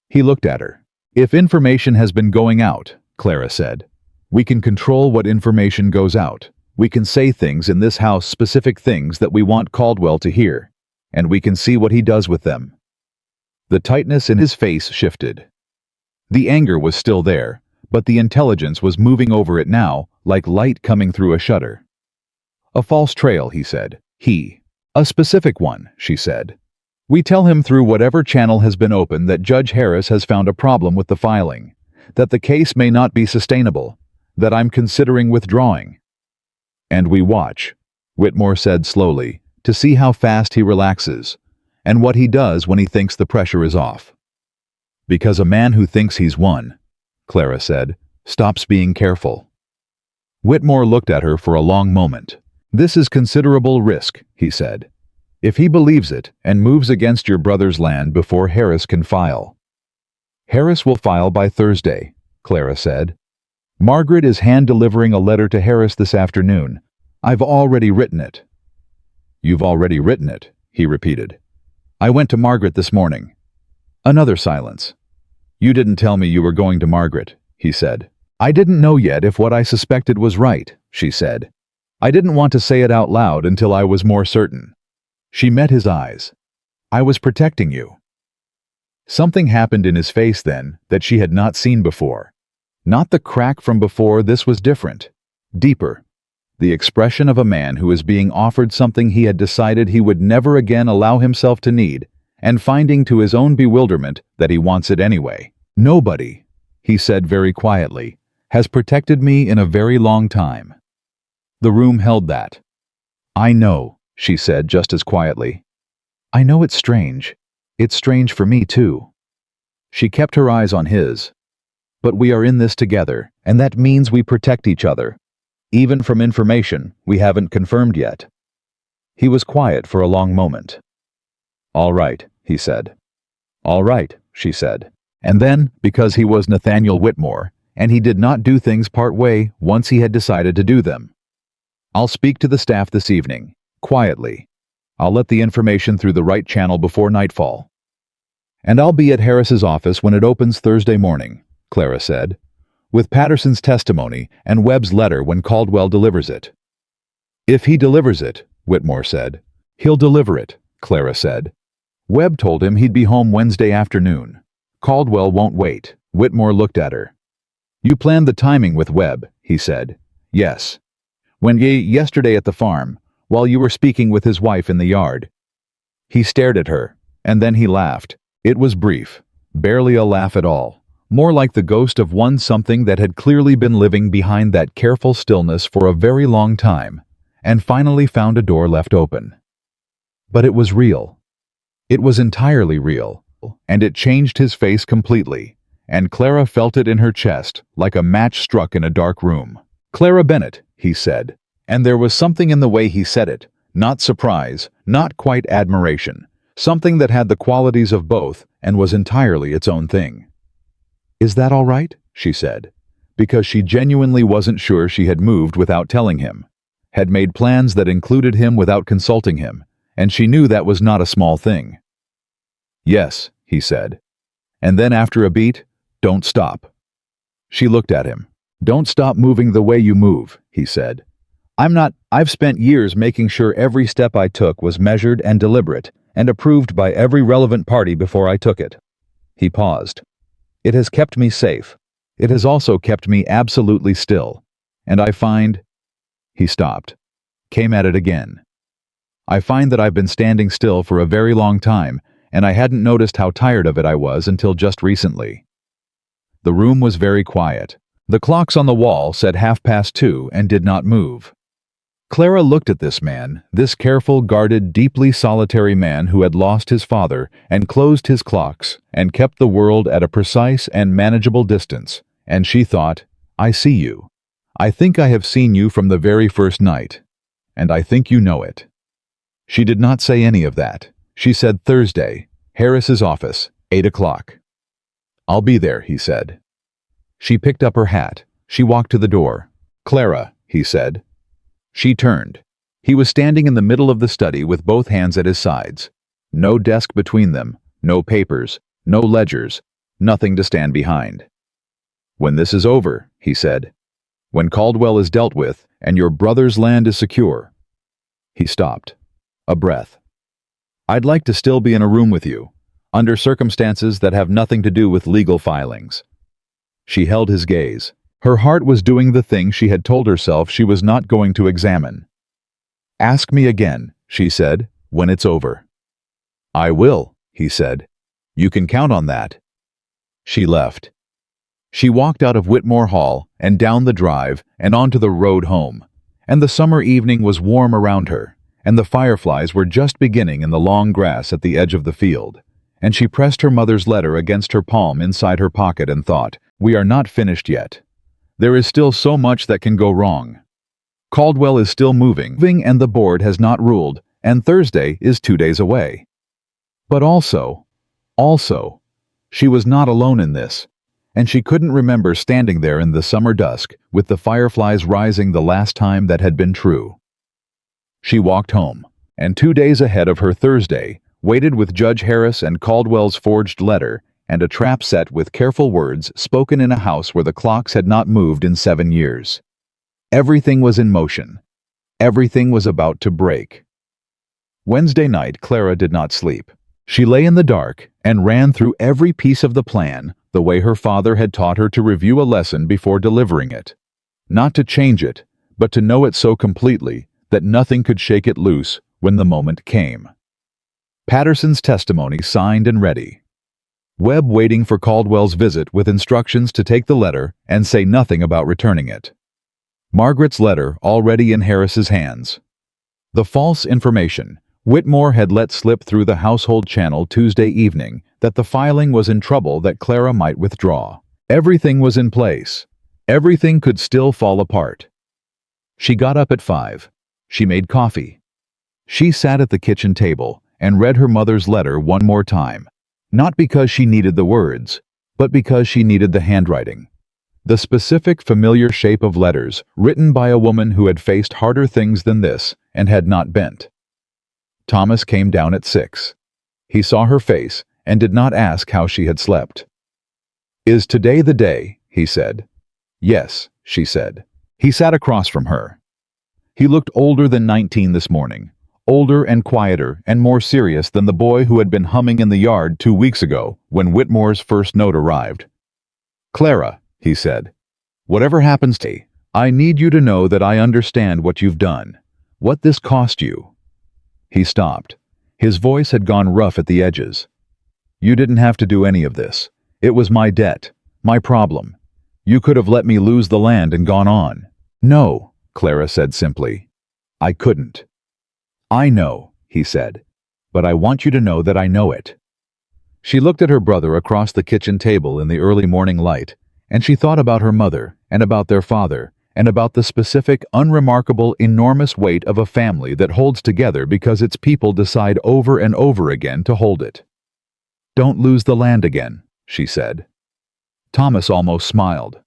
He looked at her. If information has been going out, Clara said, we can control what information goes out. We can say things in this house, specific things that we want Caldwell to hear, and we can see what he does with them. The tightness in his face shifted. The anger was still there, but the intelligence was moving over it now, like light coming through a shutter. A false trail, he said. A specific one, she said. We tell him through whatever channel has been opened that Judge Harris has found a problem with the filing, that the case may not be sustainable, that I'm considering withdrawing. And we watch, Whitmore said slowly, to see how fast he relaxes, and what he does when he thinks the pressure is off. Because a man who thinks he's won, Clara said, stops being careful. Whitmore looked at her for a long moment. This is considerable risk, he said. If he believes it and moves against your brother's land before Harris can file. Harris will file by Thursday, Clara said. Margaret is hand-delivering a letter to Harris this afternoon. I've already written it. You've already written it, he repeated. I went to Margaret this morning. Another silence. You didn't tell me you were going to Margaret, he said. I didn't know yet if what I suspected was right, she said. I didn't want to say it out loud until I was more certain. She met his eyes. I was protecting you. Something happened in his face then that she had not seen before. Not the crack from before, this was different. Deeper. The expression of a man who is being offered something he had decided he would never again allow himself to need, and finding to his own bewilderment that he wants it anyway. Nobody, he said very quietly, has protected me in a very long time. The room held that. I know, she said just as quietly. I know it's strange. It's strange for me too. She kept her eyes on his. But we are in this together, and that means we protect each other, even from information we haven't confirmed yet. He was quiet for a long moment. All right, he said. All right, she said. And then, because he was Nathaniel Whitmore, and he did not do things part way once he had decided to do them. I'll speak to the staff this evening, quietly. I'll let the information through the right channel before nightfall. And I'll be at Harris's office when it opens Thursday morning, Clara said, with Patterson's testimony and Webb's letter when Caldwell delivers it. If he delivers it, Whitmore said. He'll deliver it, Clara said. Webb told him he'd be home Wednesday afternoon. Caldwell won't wait. Whitmore looked at her. You planned the timing with Webb, he said. Yes. Yesterday at the farm, while you were speaking with his wife in the yard. He stared at her, and then he laughed. It was brief, barely a laugh at all, more like the ghost of something that had clearly been living behind that careful stillness for a very long time, and finally found a door left open. But it was real. It was entirely real, and it changed his face completely, and Clara felt it in her chest like a match struck in a dark room. Clara Bennett, he said, and there was something in the way he said it, not surprise, not quite admiration, something that had the qualities of both and was entirely its own thing. Is that all right? She said, because she genuinely wasn't sure she had moved without telling him, had made plans that included him without consulting him, and she knew that was not a small thing. Yes, he said. And then after a beat, don't stop. She looked at him. Don't stop moving the way you move, he said. I've spent years making sure every step I took was measured and deliberate and approved by every relevant party before I took it. He paused. It has kept me safe. It has also kept me absolutely still. And I find... He stopped. Came at it again. I find that I've been standing still for a very long time, and I hadn't noticed how tired of it I was until just recently. The room was very quiet. The clocks on the wall said 2:30 and did not move. Clara looked at this man, this careful, guarded, deeply solitary man who had lost his father and closed his clocks and kept the world at a precise and manageable distance, and she thought, I see you. I think I have seen you from the very first night, and I think you know it. She did not say any of that. She said Thursday, Harris's office, 8 o'clock. I'll be there, he said. She picked up her hat. She walked to the door. Clara, he said. She turned. He was standing in the middle of the study with both hands at his sides. No desk between them, no papers, no ledgers, nothing to stand behind. When this is over, he said. When Caldwell is dealt with and your brother's land is secure. He stopped. A breath. I'd like to still be in a room with you, under circumstances that have nothing to do with legal filings. She held his gaze. Her heart was doing the thing she had told herself she was not going to examine. Ask me again, she said, when it's over. "I will," he said. "You can count on that." She left. She walked out of Whitmore Hall and down the drive and onto the road home. And the summer evening was warm around her, and the fireflies were just beginning in the long grass at the edge of the field. And she pressed her mother's letter against her palm inside her pocket and thought, "We are not finished yet. There is still so much that can go wrong. Caldwell is still moving, and the board has not ruled, and Thursday is 2 days away." But also, she was not alone in this, and she couldn't remember standing there in the summer dusk with the fireflies rising the last time that had been true. She walked home, and 2 days ahead of her Thursday, waited with Judge Harris and Caldwell's forged letter and a trap set with careful words spoken in a house where the clocks had not moved in 7 years. Everything was in motion. Everything was about to break. Wednesday night, Clara did not sleep. She lay in the dark and ran through every piece of the plan the way her father had taught her to review a lesson before delivering it. Not to change it, but to know it so completely that nothing could shake it loose when the moment came. Patterson's testimony signed and ready. Webb waiting for Caldwell's visit with instructions to take the letter and say nothing about returning it. Margaret's letter already in Harris's hands. The false information Whitmore had let slip through the household channel Tuesday evening that the filing was in trouble, that Clara might withdraw. Everything was in place. Everything could still fall apart. She got up at 5. She made coffee. She sat at the kitchen table and read her mother's letter one more time, not because she needed the words, but because she needed the handwriting. The specific, familiar shape of letters written by a woman who had faced harder things than this and had not bent. Thomas came down at 6. He saw her face and did not ask how she had slept. "Is today the day?" he said. "Yes," she said. He sat across from her. He looked older than 19 this morning, older and quieter and more serious than the boy who had been humming in the yard 2 weeks ago when Whitmore's first note arrived. "Clara," he said, "whatever happens to me, I need you to know that I understand what you've done, what this cost you." He stopped. His voice had gone rough at the edges. "You didn't have to do any of this. It was my debt, my problem. You could have let me lose the land and gone on." "No," Clara said simply. "I couldn't." "I know," he said, "but I want you to know that I know it." She looked at her brother across the kitchen table in the early morning light, and she thought about her mother and about their father and about the specific, unremarkable, enormous weight of a family that holds together because its people decide over and over again to hold it. "Don't lose the land again," she said. Thomas almost smiled.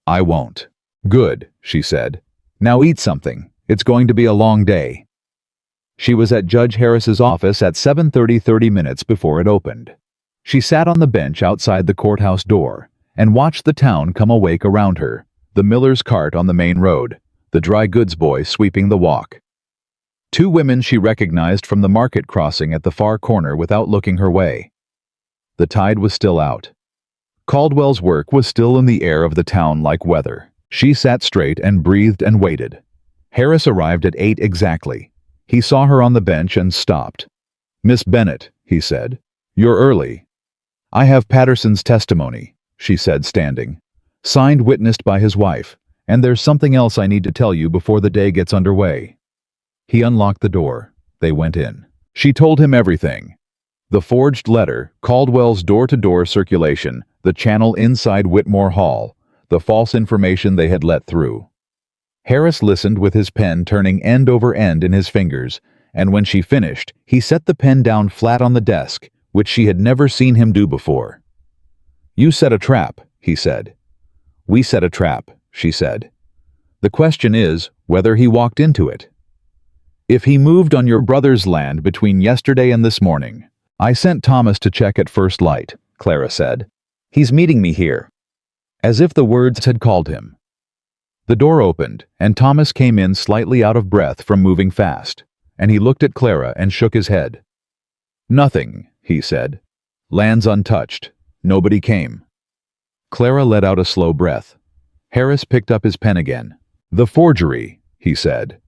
"I won't." "Good," she said. "Now eat something. It's going to be a long day." She was at Judge Harris's office at 7:30, 30 minutes before it opened. She sat on the bench outside the courthouse door and watched the town come awake around her, the miller's cart on the main road, the dry goods boy sweeping the walk. 2 women she recognized from the market crossing at the far corner without looking her way. The tide was still out. Caldwell's work was still in the air of the town like weather. She sat straight and breathed and waited. Harris arrived at 8 exactly. He saw her on the bench and stopped. "Miss Bennett," he said, "you're early." "I have Patterson's testimony," she said, standing. "Signed, witnessed by his wife, and there's something else I need to tell you before the day gets underway." He unlocked the door. They went in. She told him everything. The forged letter, Caldwell's door-to-door circulation, the channel inside Whitmore Hall, the false information they had let through. Harris listened with his pen turning end over end in his fingers, and when she finished, he set the pen down flat on the desk, which she had never seen him do before. "You set a trap," he said. "We set a trap," she said. "The question is whether he walked into it. If he moved on your brother's land between yesterday and this morning." "I sent Thomas to check at first light," Clara said. "He's meeting me here." As if the words had called him. The door opened, and Thomas came in slightly out of breath from moving fast, and he looked at Clara and shook his head. "Nothing," he said. "Land's untouched. Nobody came." Clara let out a slow breath. Harris picked up his pen again. "The forgery," he said.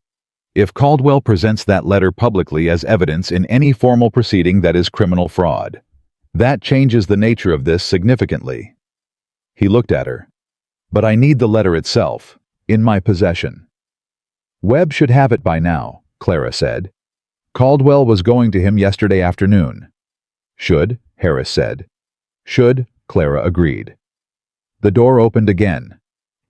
If Caldwell presents that letter publicly as evidence in any formal proceeding, that is criminal fraud. That changes the nature of this significantly. He looked at her. But I need the letter itself, in my possession. Webb should have it by now, Clara said. Caldwell was going to him yesterday afternoon. Should, Harris said. Should, Clara agreed. The door opened again.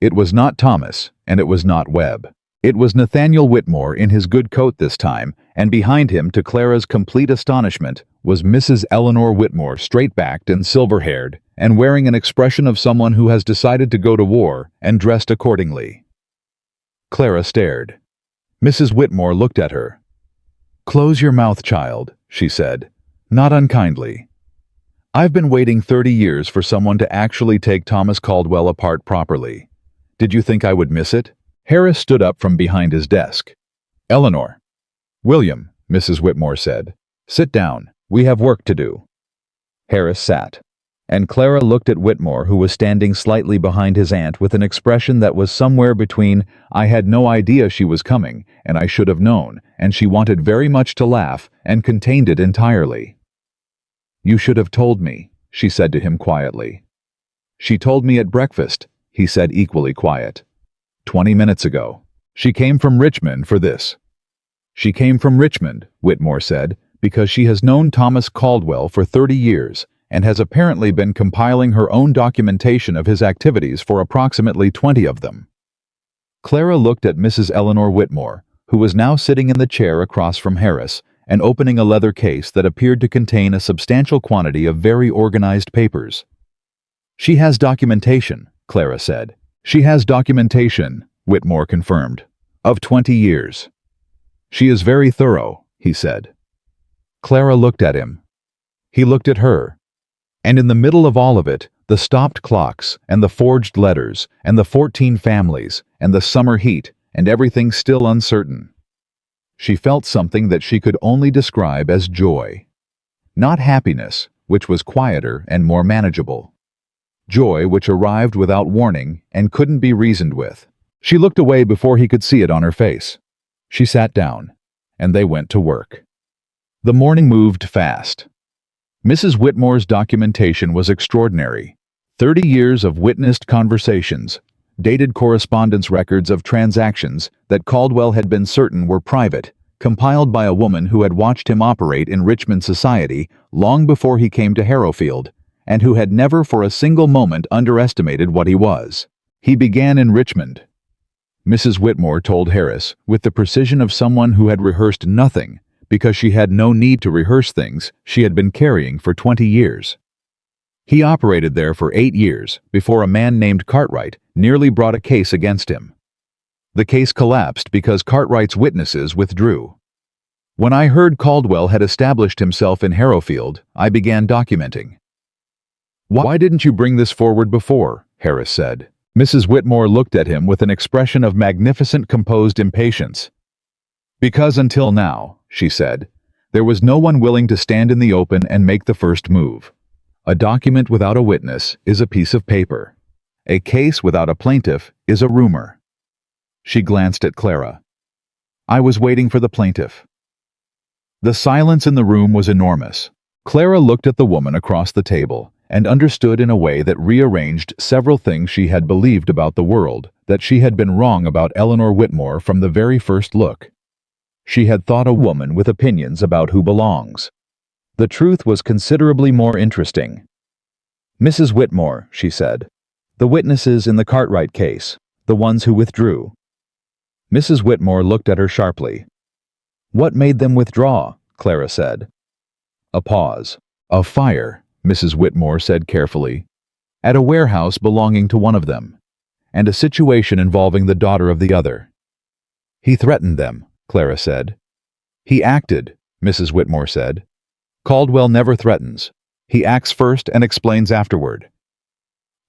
It was not Thomas, and it was not Webb. It was Nathaniel Whitmore in his good coat this time, and behind him, to Clara's complete astonishment, was Mrs. Eleanor Whitmore, straight-backed and silver-haired, and wearing an expression of someone who has decided to go to war and dressed accordingly. Clara stared. Mrs. Whitmore looked at her. "Close your mouth, child," she said, not unkindly. "I've been waiting 30 years for someone to actually take Thomas Caldwell apart properly. Did you think I would miss it?" Harris stood up from behind his desk. "Eleanor." "William," Mrs. Whitmore said. "Sit down. We have work to do." Harris sat, and Clara looked at Whitmore, who was standing slightly behind his aunt with an expression that was somewhere between "I had no idea she was coming, and I should have known," and she wanted very much to laugh, and contained it entirely. "You should have told me," she said to him quietly. "She told me at breakfast," he said, equally quiet. 20 minutes ago. She came from Richmond for this. She came from Richmond, Whitmore said, because she has known Thomas Caldwell for 30 years and has apparently been compiling her own documentation of his activities for approximately 20 of them. Clara looked at Mrs. Eleanor Whitmore, who was now sitting in the chair across from Harris and opening a leather case that appeared to contain a substantial quantity of very organized papers. "She has documentation," Clara said. "She has documentation," Whitmore confirmed, "of 20 years. She is very thorough," he said. Clara looked at him. He looked at her. And in the middle of all of it, the stopped clocks, and the forged letters, and the 14 families, and the summer heat, and everything still uncertain. She felt something that she could only describe as joy. Not happiness, which was quieter and more manageable. Joy which arrived without warning and couldn't be reasoned with. She looked away before he could see it on her face. She sat down, and they went to work. The morning moved fast. Mrs. Whitmore's documentation was extraordinary. 30 years of witnessed conversations, dated correspondence records of transactions that Caldwell had been certain were private, compiled by a woman who had watched him operate in Richmond society long before he came to Harrowfield, and who had never for a single moment underestimated what he was. He began in Richmond. Mrs. Whitmore told Harris, with the precision of someone who had rehearsed nothing, because she had no need to rehearse things she had been carrying for 20 years. He operated there for 8 years before a man named Cartwright nearly brought a case against him. The case collapsed because Cartwright's witnesses withdrew. When I heard Caldwell had established himself in Harrowfield, I began documenting. "Why didn't you bring this forward before?" Harris said. Mrs. Whitmore looked at him with an expression of magnificent composed impatience. "Because until now," she said, "there was no one willing to stand in the open and make the first move. A document without a witness is a piece of paper. A case without a plaintiff is a rumor." She glanced at Clara. "I was waiting for the plaintiff." The silence in the room was enormous. Clara looked at the woman across the table and understood in a way that rearranged several things she had believed about the world, that she had been wrong about Eleanor Whitmore from the very first look. She had thought a woman with opinions about who belongs. The truth was considerably more interesting. "Mrs. Whitmore," she said, "the witnesses in the Cartwright case, the ones who withdrew." Mrs. Whitmore looked at her sharply. "What made them withdraw?" Clara said. A pause. "A fire," Mrs. Whitmore said carefully, "at a warehouse belonging to one of them, and a situation involving the daughter of the other." "He threatened them," Clara said. "He acted," Mrs. Whitmore said. "Caldwell never threatens. He acts first and explains afterward."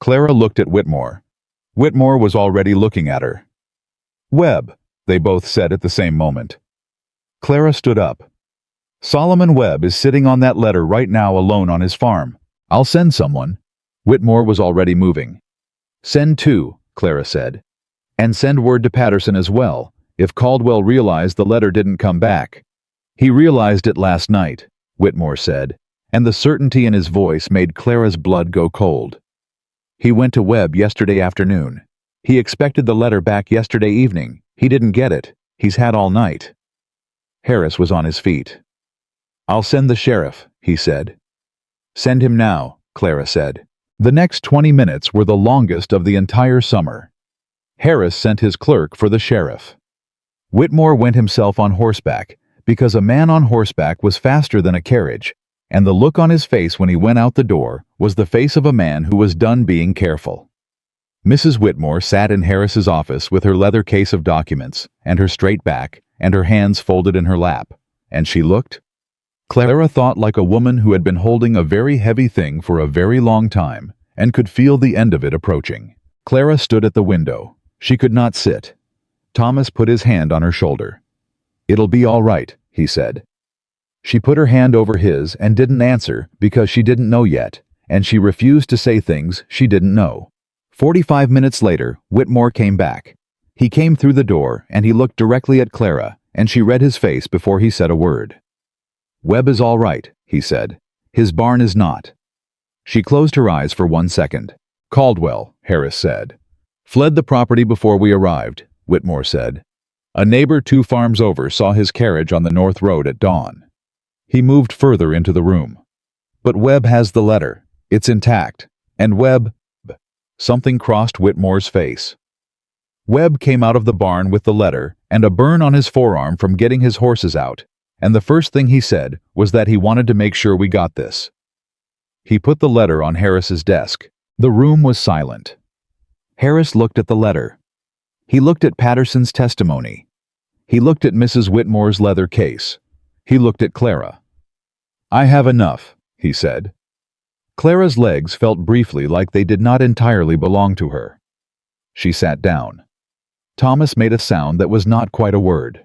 Clara looked at Whitmore. Whitmore was already looking at her. "Webb," they both said at the same moment. Clara stood up. "Solomon Webb is sitting on that letter right now alone on his farm. I'll send someone." Whitmore was already moving. "Send two," Clara said. "And send word to Patterson as well, If Caldwell realized the letter didn't come back. He realized it last night, Whitmore said, and the certainty in his voice made Clara's blood go cold. He went to Webb yesterday afternoon. He expected the letter back yesterday evening. He didn't get it. He's had all night. Harris was on his feet. "I'll send the sheriff," he said. "Send him now," Clara said. The next 20 minutes were the longest of the entire summer. Harris sent his clerk for the sheriff. Whitmore went himself on horseback, because a man on horseback was faster than a carriage, and the look on his face when he went out the door was the face of a man who was done being careful. Mrs. Whitmore sat in Harris's office with her leather case of documents and her straight back and her hands folded in her lap, and she looked. Clara thought like a woman who had been holding a very heavy thing for a very long time and could feel the end of it approaching. Clara stood at the window. She could not sit. Thomas put his hand on her shoulder. "It'll be all right," he said. She put her hand over his and didn't answer because she didn't know yet, and she refused to say things she didn't know. 45 minutes later, Whitmore came back. He came through the door and he looked directly at Clara, and she read his face before he said a word. "Webb is all right," he said. "His barn is not." She closed her eyes for 1 second. "Caldwell," Harris said. "Fled the property before we arrived," Whitmore said. "A neighbor 2 farms over saw his carriage on the north road at dawn." He moved further into the room. "But Webb has the letter. It's intact. And Webb—" Something crossed Whitmore's face. Webb came out of the barn with the letter and a burn on his forearm from getting his horses out, and the first thing he said was that he wanted to make sure we got this. He put the letter on Harris's desk. The room was silent. Harris looked at the letter. He looked at Patterson's testimony. He looked at Mrs. Whitmore's leather case. He looked at Clara. "I have enough," he said. Clara's legs felt briefly like they did not entirely belong to her. She sat down. Thomas made a sound that was not quite a word.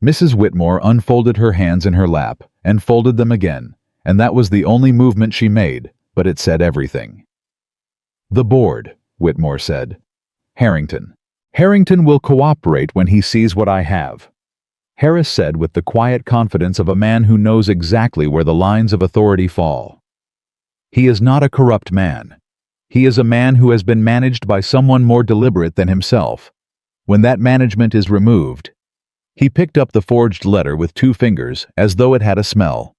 Mrs. Whitmore unfolded her hands in her lap and folded them again, and that was the only movement she made, but it said everything. "The board," Whitmore said. "Harrington. Harrington will cooperate when he sees what I have," Harris said with the quiet confidence of a man who knows exactly where the lines of authority fall. "He is not a corrupt man. He is a man who has been managed by someone more deliberate than himself. When that management is removed—" He picked up the forged letter with 2 fingers as though it had a smell.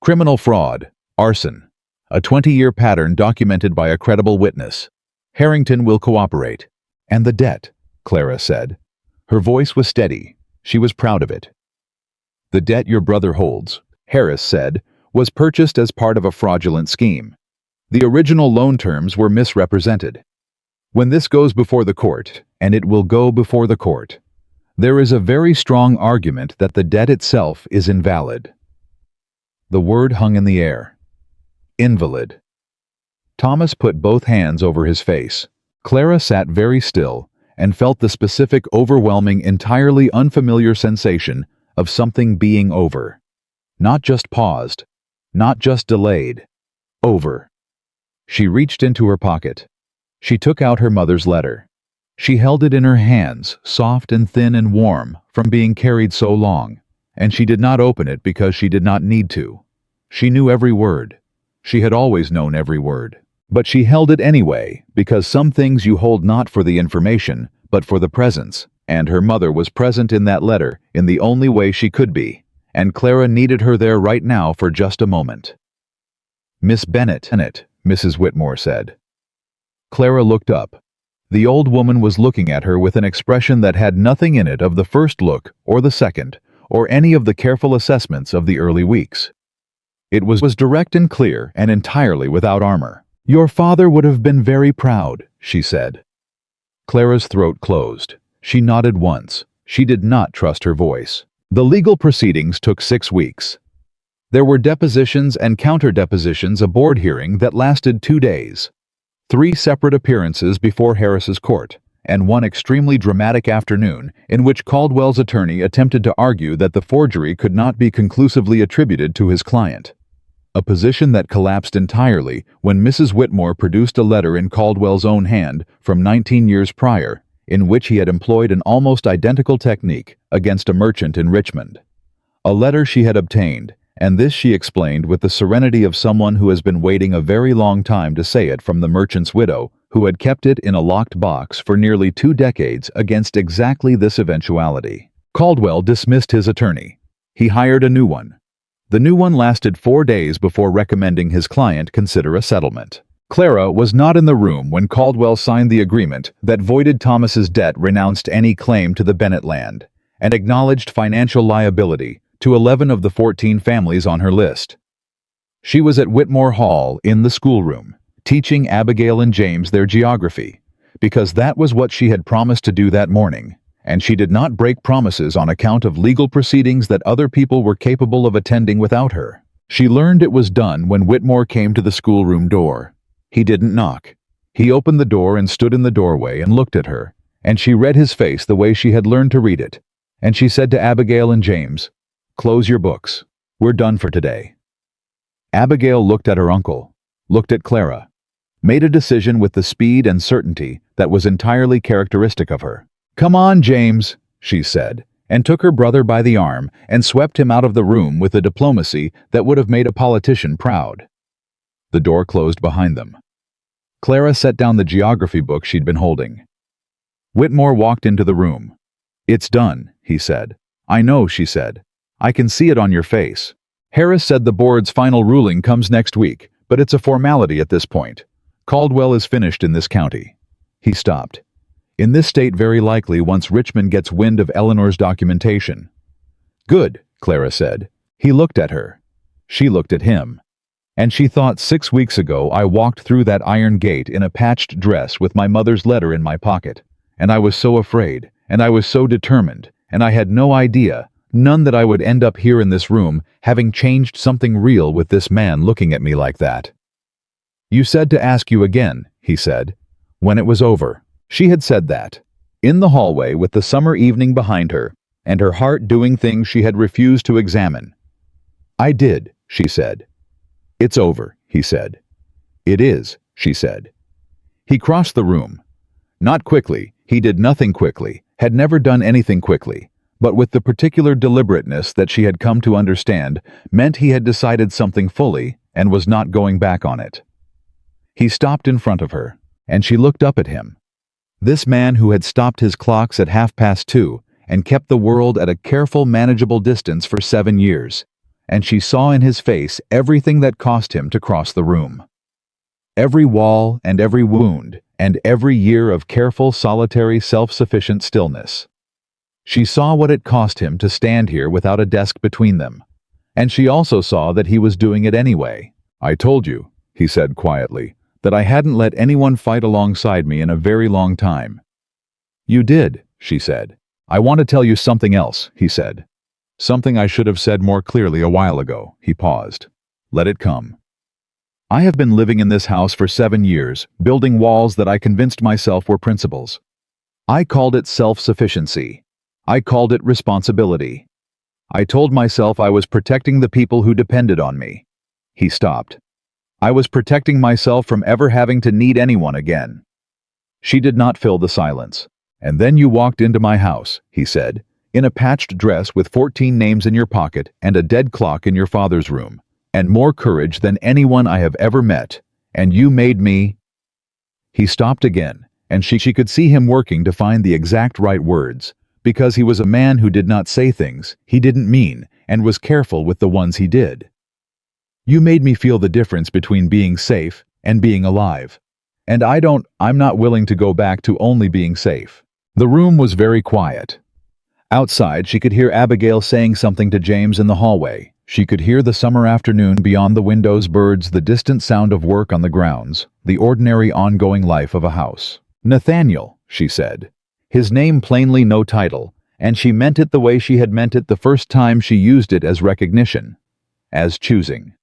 "Criminal fraud, arson, a 20-year pattern documented by a credible witness. Harrington will cooperate. And the debt," Clara said. Her voice was steady. She was proud of it. "The debt your brother holds," Harris said, "was purchased as part of a fraudulent scheme. The original loan terms were misrepresented. When this goes before the court, and it will go before the court, there is a very strong argument that the debt itself is invalid." The word hung in the air. Invalid. Thomas put both hands over his face. Clara sat very still and felt the specific, overwhelming, entirely unfamiliar sensation of something being over. Not just paused. Not just delayed. Over. She reached into her pocket. She took out her mother's letter. She held it in her hands, soft and thin and warm from being carried so long, and she did not open it because she did not need to. She knew every word. She had always known every word. But she held it anyway, because some things you hold not for the information, but for the presence, and her mother was present in that letter in the only way she could be, and Clara needed her there right now for just a moment. "Miss Bennet," Mrs. Whitmore said. Clara looked up. The old woman was looking at her with an expression that had nothing in it of the first look, or the second, or any of the careful assessments of the early weeks. It was direct and clear and entirely without armor. "Your father would have been very proud," she said. Clara's throat closed. She nodded once. She did not trust her voice. The legal proceedings took 6 weeks. There were depositions and counter-depositions, a board hearing that lasted 2 days. 3 separate appearances before Harris's court, and 1 extremely dramatic afternoon in which Caldwell's attorney attempted to argue that the forgery could not be conclusively attributed to his client. A position that collapsed entirely when Mrs. Whitmore produced a letter in Caldwell's own hand from 19 years prior, in which he had employed an almost identical technique against a merchant in Richmond. A letter she had obtained, and this she explained with the serenity of someone who has been waiting a very long time to say it from the merchant's widow, who had kept it in a locked box for nearly 2 decades against exactly this eventuality. Caldwell dismissed his attorney. He hired a new one. The new one lasted 4 days before recommending his client consider a settlement. Clara was not in the room when Caldwell signed the agreement that voided Thomas's debt, renounced any claim to the Bennett land, and acknowledged financial liability to 11 of the 14 families on her list. She was at Whitmore Hall in the schoolroom, teaching Abigail and James their geography, because that was what she had promised to do that morning, and she did not break promises on account of legal proceedings that other people were capable of attending without her. She learned it was done when Whitmore came to the schoolroom door. He didn't knock. He opened the door and stood in the doorway and looked at her, and she read his face the way she had learned to read it, and she said to Abigail and James, "Close your books. We're done for today." Abigail looked at her uncle, looked at Clara, made a decision with the speed and certainty that was entirely characteristic of her. "Come on, James," she said, and took her brother by the arm and swept him out of the room with a diplomacy that would have made a politician proud. The door closed behind them. Clara set down the geography book she'd been holding. Whitmore walked into the room. "It's done," he said. "I know," she said. "I can see it on your face. Harris said the board's final ruling comes next week, but it's a formality at this point. Caldwell is finished in this county." He stopped. "In this state, very likely, once Richmond gets wind of Eleanor's documentation." "Good," Clara said. He looked at her. She looked at him. And she thought, 6 weeks ago I walked through that iron gate in a patched dress with my mother's letter in my pocket, and I was so afraid, and I was so determined, and I had no idea, none, that I would end up here in this room, having changed something real with this man looking at me like that. "You said to ask you again," he said, when it was over. She had said that. In the hallway with the summer evening behind her, and her heart doing things she had refused to examine. "I did," she said. "It's over," he said. "It is," she said. He crossed the room. Not quickly, he did nothing quickly, had never done anything quickly, but with the particular deliberateness that she had come to understand meant he had decided something fully and was not going back on it. He stopped in front of her, and she looked up at him. This man who had stopped his clocks at 2:30 and kept the world at a careful, manageable distance for 7 years. And she saw in his face everything that cost him to cross the room. Every wall and every wound and every year of careful, solitary, self-sufficient stillness. She saw what it cost him to stand here without a desk between them. And she also saw that he was doing it anyway. "I told you," he said quietly, "that I hadn't let anyone fight alongside me in a very long time." "You did," she said. "I want to tell you something else," he said. "Something I should have said more clearly a while ago." He paused. "Let it come. I have been living in this house for 7 years, building walls that I convinced myself were principles. I called it self-sufficiency. I called it responsibility. I told myself I was protecting the people who depended on me." He stopped. "I was protecting myself from ever having to need anyone again." She did not fill the silence. "And then you walked into my house," he said, "in a patched dress with 14 names in your pocket and a dead clock in your father's room, and more courage than anyone I have ever met, and you made me—" He stopped again, and she could see him working to find the exact right words, because he was a man who did not say things he didn't mean and was careful with the ones he did. "You made me feel the difference between being safe and being alive. And I'm not willing to go back to only being safe." The room was very quiet. Outside, she could hear Abigail saying something to James in the hallway. She could hear the summer afternoon beyond the windows, birds, the distant sound of work on the grounds, the ordinary ongoing life of a house. "Nathaniel," she said. His name plainly no title, and she meant it the way she had meant it the first time she used it, as recognition, as choosing.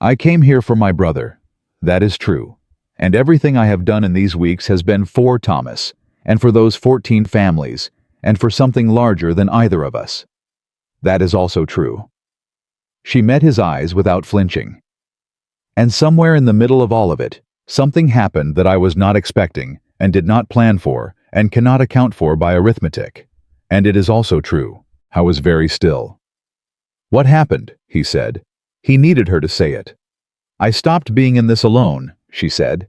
"I came here for my brother. That is true. And everything I have done in these weeks has been for Thomas, and for those 14 families, and for something larger than either of us. That is also true." She met his eyes without flinching. "And somewhere in the middle of all of it, something happened that I was not expecting and did not plan for, and cannot account for by arithmetic. And it is also true. I was very still. "What happened?" he said. He needed her to say it. "I stopped being in this alone," she said.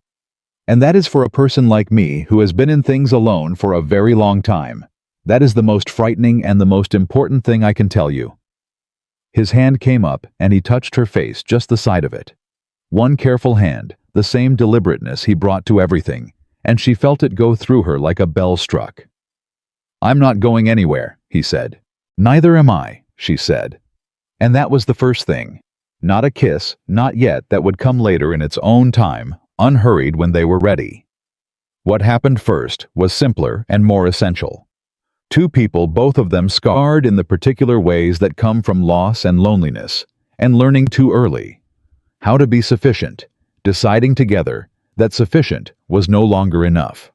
"And that is for a person like me who has been in things alone for a very long time. That is the most frightening and the most important thing I can tell you." His hand came up and he touched her face, just the side of it. One careful hand, the same deliberateness he brought to everything, and she felt it go through her like a bell struck. "I'm not going anywhere," he said. "Neither am I," she said. And that was the first thing. Not a kiss, not yet, that would come later in its own time, unhurried when they were ready. What happened first was simpler and more essential. Two people, both of them scarred in the particular ways that come from loss and loneliness, and learning too early how to be sufficient, deciding together that sufficient was no longer enough.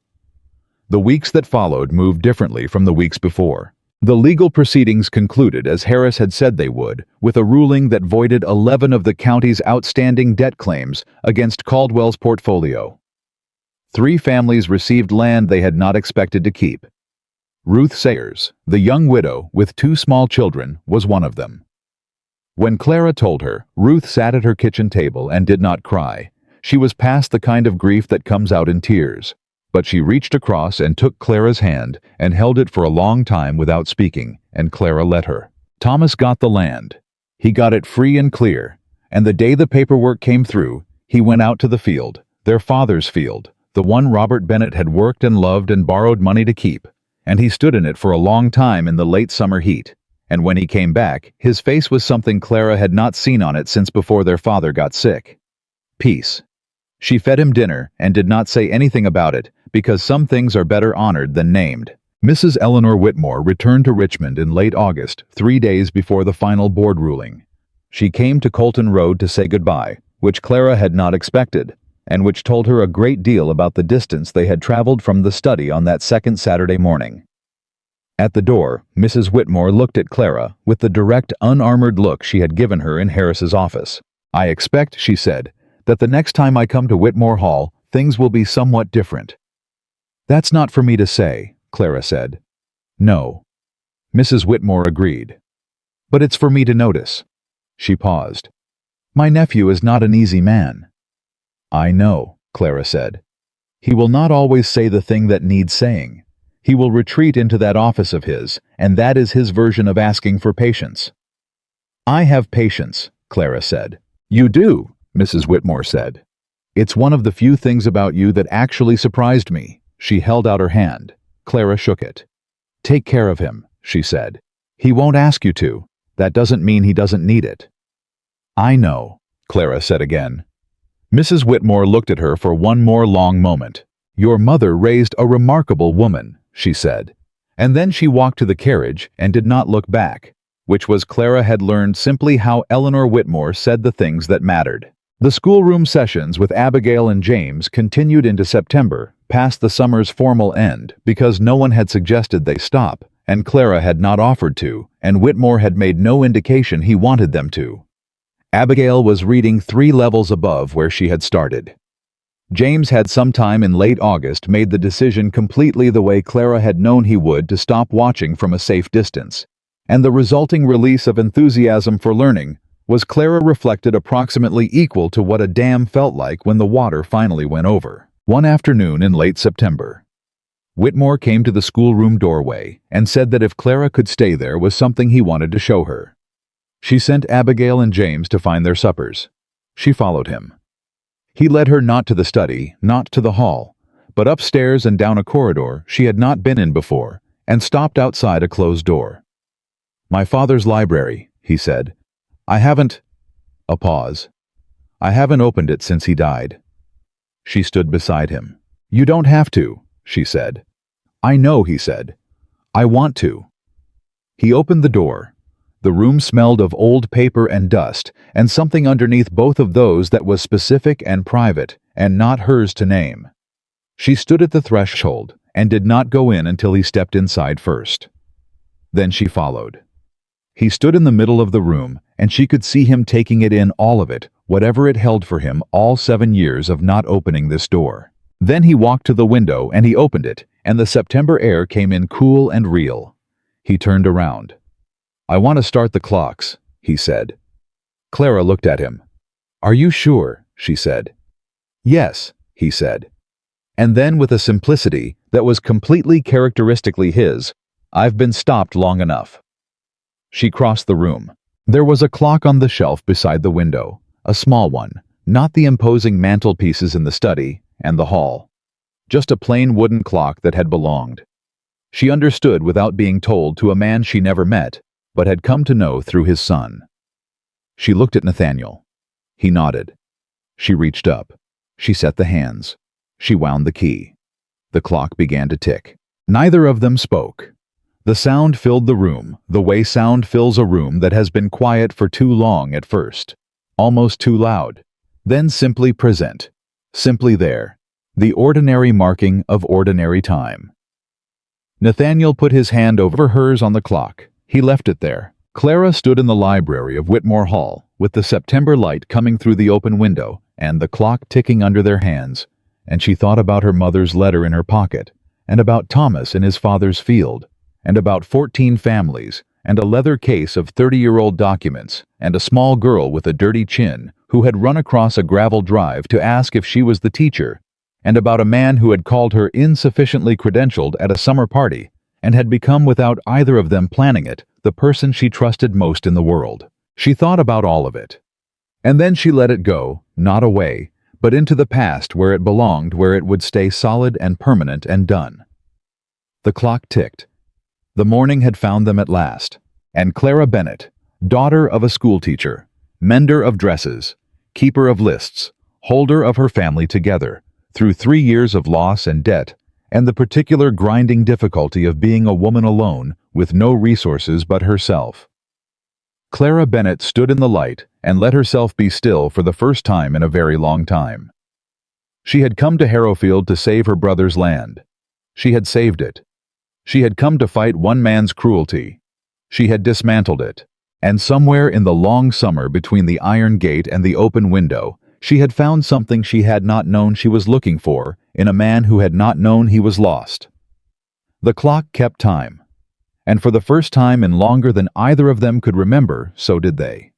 The weeks that followed moved differently from the weeks before. The legal proceedings concluded as Harris had said they would, with a ruling that voided 11 of the county's outstanding debt claims against Caldwell's portfolio. 3 families received land they had not expected to keep. Ruth Sayers, the young widow with 2 small children, was one of them. When Clara told her, Ruth sat at her kitchen table and did not cry. She was past the kind of grief that comes out in tears. But she reached across and took Clara's hand and held it for a long time without speaking, and Clara let her. Thomas got the land. He got it free and clear, and the day the paperwork came through, he went out to the field, their father's field, the one Robert Bennett had worked and loved and borrowed money to keep, and he stood in it for a long time in the late summer heat, and when he came back, his face was something Clara had not seen on it since before their father got sick. Peace. She fed him dinner and did not say anything about it, because some things are better honored than named. Mrs. Eleanor Whitmore returned to Richmond in late August, 3 days before the final board ruling. She came to Colton Road to say goodbye, which Clara had not expected, and which told her a great deal about the distance they had traveled from the study on that second Saturday morning. At the door, Mrs. Whitmore looked at Clara with the direct, unarmored look she had given her in Harris's office. "I expect," she said, "that the next time I come to Whitmore Hall, things will be somewhat different." "That's not for me to say," Clara said. "No." Mrs. Whitmore agreed. "But it's for me to notice." She paused. "My nephew is not an easy man." "I know," Clara said. "He will not always say the thing that needs saying. He will retreat into that office of his, and that is his version of asking for patience." "I have patience," Clara said. "You do," Mrs. Whitmore said. "It's one of the few things about you that actually surprised me." She held out her hand. Clara shook it. "Take care of him," she said. "He won't ask you to. That doesn't mean he doesn't need it." "I know," Clara said again. Mrs. Whitmore looked at her for one more long moment. "Your mother raised a remarkable woman," she said. And then she walked to the carriage and did not look back, which was Clara had learned simply how Eleanor Whitmore said the things that mattered. The schoolroom sessions with Abigail and James continued into September, past the summer's formal end, because no one had suggested they stop, and Clara had not offered to, and Whitmore had made no indication he wanted them to. Abigail was reading 3 levels above where she had started. James had sometime in late August made the decision completely the way Clara had known he would to stop watching from a safe distance, and the resulting release of enthusiasm for learning was Clara reflected approximately equal to what a dam felt like when the water finally went over. One afternoon in late September, Whitmore came to the schoolroom doorway and said that if Clara could stay there was something he wanted to show her. She sent Abigail and James to find their suppers. She followed him. He led her not to the study, not to the hall, but upstairs and down a corridor she had not been in before, and stopped outside a closed door. "My father's library," he said. "I haven't—" A pause. "I haven't opened it since he died." She stood beside him. "You don't have to," she said. "I know," he said. "I want to." He opened the door. The room smelled of old paper and dust, and something underneath both of those that was specific and private, and not hers to name. She stood at the threshold, and did not go in until he stepped inside first. Then she followed. He stood in the middle of the room, and she could see him taking it in, all of it, whatever it held for him all 7 years of not opening this door. Then he walked to the window and he opened it, and the September air came in cool and real. He turned around. "I want to start the clocks," he said. Clara looked at him. "Are you sure?" she said. "Yes," he said. And then, with a simplicity that was completely characteristically his, "I've been stopped long enough." She crossed the room. There was a clock on the shelf beside the window, a small one, not the imposing mantelpieces in the study and the hall. Just a plain wooden clock that had belonged. She understood without being told to a man she never met, but had come to know through his son. She looked at Nathaniel. He nodded. She reached up. She set the hands. She wound the key. The clock began to tick. Neither of them spoke. The sound filled the room, the way sound fills a room that has been quiet for too long at first. Almost too loud. Then simply present. Simply there. The ordinary marking of ordinary time. Nathaniel put his hand over hers on the clock. He left it there. Clara stood in the library of Whitmore Hall, with the September light coming through the open window and the clock ticking under their hands, and she thought about her mother's letter in her pocket, and about Thomas in his father's field, and about 14 families, and a leather case of 30-year-old documents, and a small girl with a dirty chin who had run across a gravel drive to ask if she was the teacher, and about a man who had called her insufficiently credentialed at a summer party, and had become, without either of them planning it, the person she trusted most in the world. She thought about all of it. And then she let it go, not away, but into the past where it belonged, where it would stay solid and permanent and done. The clock ticked. The morning had found them at last. And Clara Bennett, daughter of a schoolteacher, mender of dresses, keeper of lists, holder of her family together, through 3 years of loss and debt, and the particular grinding difficulty of being a woman alone, with no resources but herself. Clara Bennett stood in the light and let herself be still for the first time in a very long time. She had come to Harrowfield to save her brother's land. She had saved it. She had come to fight one man's cruelty. She had dismantled it. And somewhere in the long summer between the iron gate and the open window, she had found something she had not known she was looking for in a man who had not known he was lost. The clock kept time. And for the first time in longer than either of them could remember, so did they.